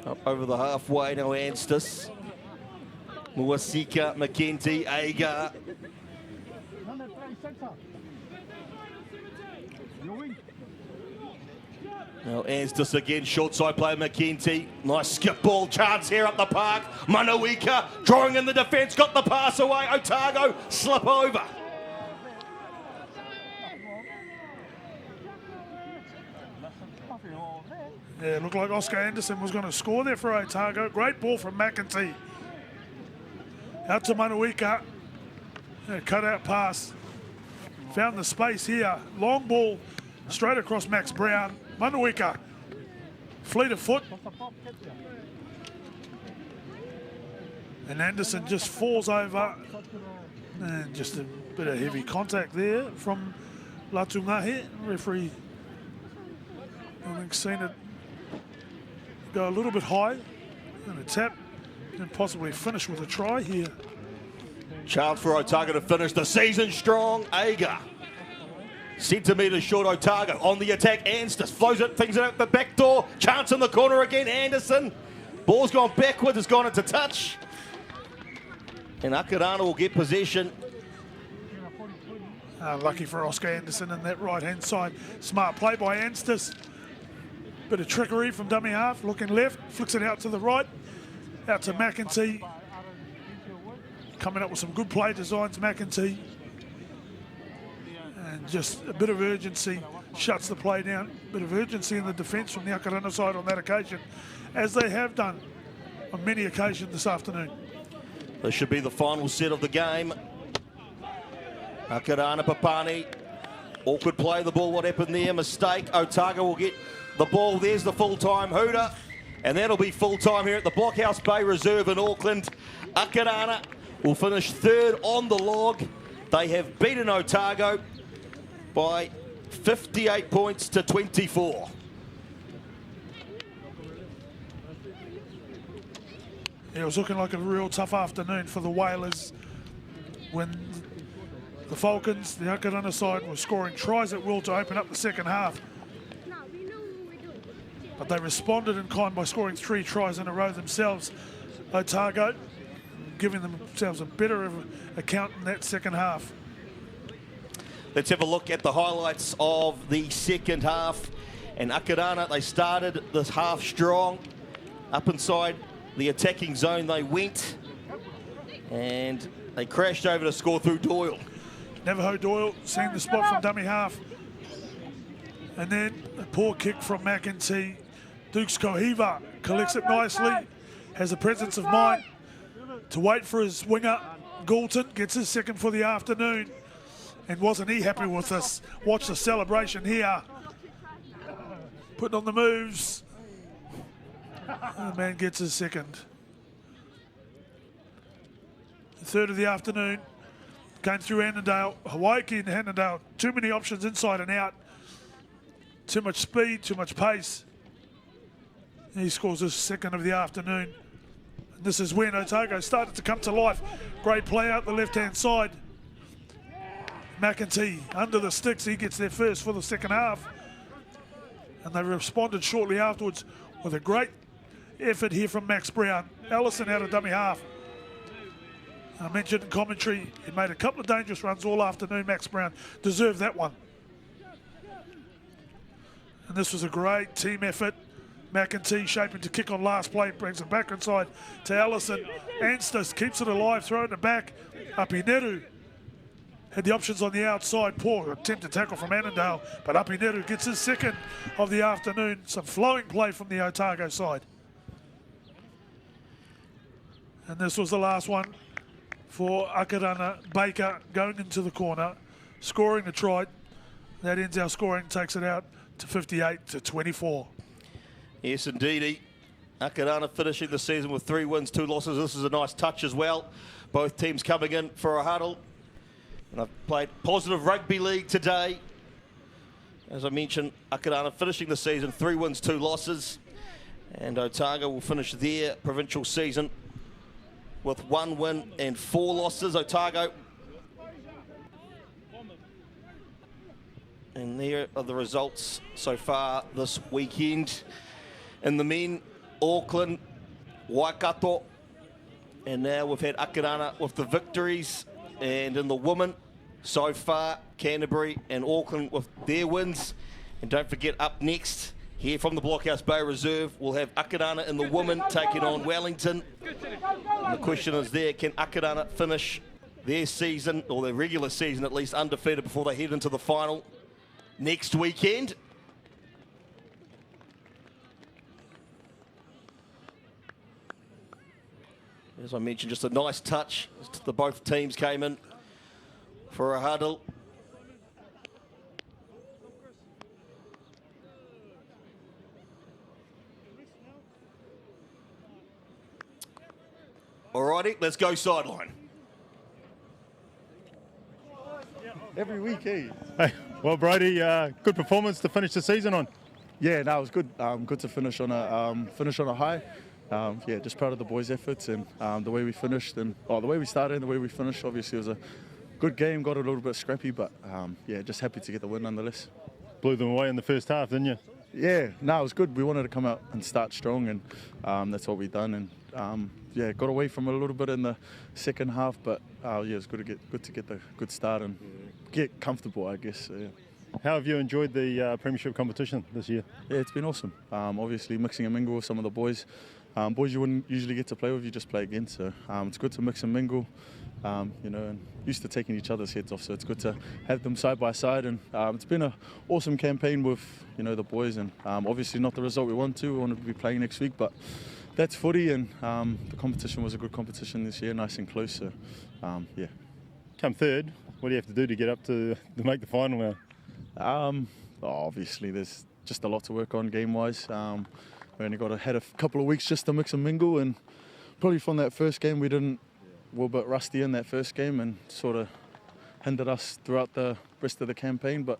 Up over the halfway now, Anstis. Muasika, McKenty, Agar. Now Anstis again, short side player McKenty. Nice skip ball chance here up the park. Manawika drawing in the defence, got the pass away. Otago slip over. Yeah, looked like Oscar Anderson was going to score there for Otago. Great ball from McEntee. Out to Manawika. Yeah, cut out pass. Found the space here. Long ball straight across Max Brown. Manawika. Fleet of foot. And Anderson just falls over. And just a bit of heavy contact there from Latungahe. Referee, I think, seen it go a little bit high. And a tap. And possibly finish with a try here. Chance for Otago to finish the season strong. Agar. Centimetres short. Otago on the attack. Anstis flows it, things it out the back door. Chance in the corner again. Anderson. Ball's gone backwards, it's gone into touch. And Akarana will get possession. Lucky for Oscar Anderson in that right-hand side. Smart play by Anstis. Bit of trickery from dummy half. Looking left, flicks it out to the right. Out to McEntee. Coming up with some good play designs, McEntee. And just a bit of urgency shuts the play down. Bit of urgency in the defence from the Akarana side on that occasion, as they have done on many occasions this afternoon. This should be the final set of the game. Akarana Papani. Awkward play, the ball, what happened there? Mistake. Otago will get the ball. There's the full-time hooter. And that'll be full-time here at the Blockhouse Bay Reserve in Auckland. Akarana will finish third on the log. They have beaten Otago by 58 points to 24. Yeah, it was looking like a real tough afternoon for the Whalers when the Falcons, the Akarana side, were scoring tries at will to open up the second half. But they responded in kind by scoring 3 tries in a row themselves. Otago giving themselves a better account in that second half. Let's have a look at the highlights of the second half. And Akarana, they started this half strong. Up inside the attacking zone they went. And they crashed over to score through Doyle. Navajo Doyle seeing the spot from dummy half. And then a poor kick from McEntee. Dukes Kohiva collects it nicely. Has the presence of mind to wait for his winger. Goulton gets his second for the afternoon. And wasn't he happy with this? Watch the celebration here. Putting on the moves. And the man gets his second. The third of the afternoon. Going through Annandale. Hawaii and Annandale. Too many options inside and out. Too much speed, too much pace. And he scores his second of the afternoon. And this is when Otago started to come to life. Great play out the left-hand side. McEntee under the sticks. He gets there first for the second half. And they responded shortly afterwards with a great effort here from Max Brown. Allison out of dummy half. I mentioned in commentary, he made a couple of dangerous runs all afternoon. Max Brown deserved that one. And this was a great team effort. McEntee shaping to kick on last play, brings it back inside to Allison. Anstis keeps it alive, throwing it back. Api Neru had the options on the outside. Poor attempt to tackle from Annandale, but Apineru gets his second of the afternoon. Some flowing play from the Otago side. And this was the last one for Akarana. Baker going into the corner, scoring the try. That ends our scoring, takes it out to 58-24. Yes, indeedy. Akarana finishing the season with 3 wins, 2 losses. This is a nice touch as well. Both teams coming in for a huddle. And I've played positive rugby league today. As I mentioned, Akarana finishing the season 3 wins, 2 losses. And Otago will finish their provincial season with 1 win and 4 losses. Otago. And there are the results so far this weekend. In the men, Auckland, Waikato, and now we've had Akarana with the victories. And in the women, so far, Canterbury and Auckland with their wins. And don't forget, up next, here from the Blockhouse Bay Reserve, we'll have Akarana and the women taking on Wellington. And the question is there, can Akarana finish their season, or their regular season at least, undefeated before they head into the final next weekend? As I mentioned, just a nice touch. The both teams came in for a huddle. Alrighty, let's go sideline. Every week, eh? Hey, well, Brody, good performance to finish the season on. Yeah, no, it was good. Good to finish on a high. Yeah, just proud of the boys' efforts and the way we finished and the way we started and the way we finished. Obviously, it was a good game. Got a little bit scrappy, but yeah, just happy to get the win nonetheless. Blew them away in the first half, didn't you? Yeah, no, it was good. We wanted to come out and start strong, and that's what we done. And yeah, got away from it a little bit in the second half, but yeah, it was good to get the good start and get comfortable, I guess. So, yeah. How have you enjoyed the Premiership competition this year? Yeah, it's been awesome. Obviously, mixing and mingle with some of the boys. Boys you wouldn't usually get to play with, you just play against. So it's good to mix and mingle, you know, and used to taking each other's heads off. So it's good to have them side by side. And it's been an awesome campaign with, you know, the boys. And obviously not the result we wanted to. We wanted to be playing next week, but that's footy. And the competition was a good competition this year, nice and close. So yeah. Come third, what do you have to do to get up to make the final now? Obviously, there's just a lot to work on game-wise. We only had a couple of weeks just to mix and mingle, and probably from that first game we were a bit rusty in that first game and sort of hindered us throughout the rest of the campaign. But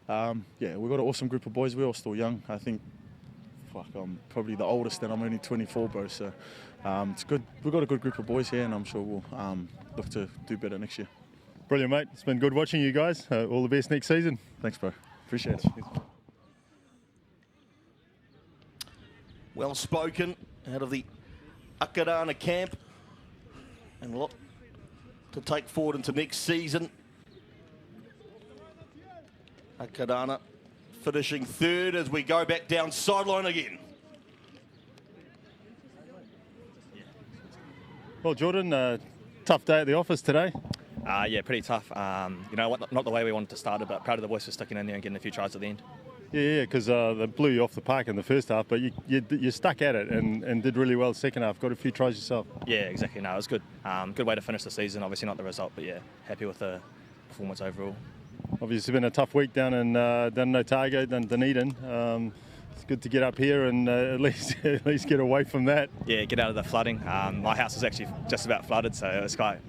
yeah, we've got an awesome group of boys. We're all still young. I think, I'm probably the oldest and I'm only 24, bro. So it's good. We've got a good group of boys here, and I'm sure we'll look to do better next year. Brilliant, mate. It's been good watching you guys. All the best next season. Thanks, bro. Appreciate it. Well spoken out of the Akarana camp, and a lot to take forward into next season. Akarana finishing third as we go back down sideline again. Well, Jordan, tough day at the office today. Yeah, pretty tough. You know, not the way we wanted to start it, but proud of the boys for sticking in there and getting a few tries at the end. Yeah, because they blew you off the park in the first half, but you stuck at it and did really well second half. Got a few tries yourself. Yeah, exactly. No, it was good. Good way to finish the season. Obviously not the result, but yeah, happy with the performance overall. Obviously been a tough week down in Otago, Dunedin. It's good to get up here and at least get away from that. Yeah, get out of the flooding. My house is actually just about flooded, so it's quite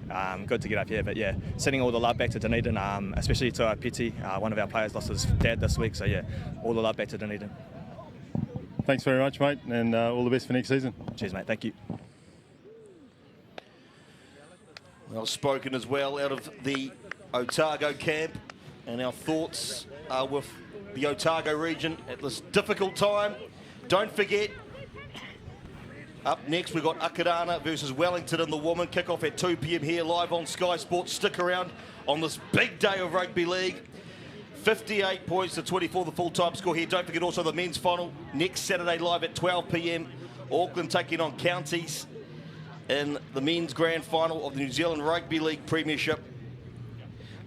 good to get up here. But yeah, sending all the love back to Dunedin, especially to our Piti. One of our players lost his dad this week, so yeah, all the love back to Dunedin. Thanks very much, mate, and all the best for next season. Cheers, mate. Thank you. Well spoken as well out of the Otago camp, and our thoughts are with the Otago region at this difficult time. Don't forget, up next we've got Akarana versus Wellington in the women. Kick-off at 2 p.m. here live on Sky Sports. Stick around on this big day of rugby league. 58 points to 24, the full-time score here. Don't forget also the men's final next Saturday live at 12 p.m. Auckland taking on Counties in the men's grand final of the New Zealand Rugby League Premiership.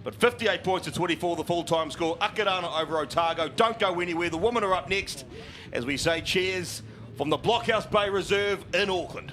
But 58 points to 24, the full-time score. Akarana over Otago. Don't go anywhere. The women are up next. As we say, cheers from the Blockhouse Bay Reserve in Auckland.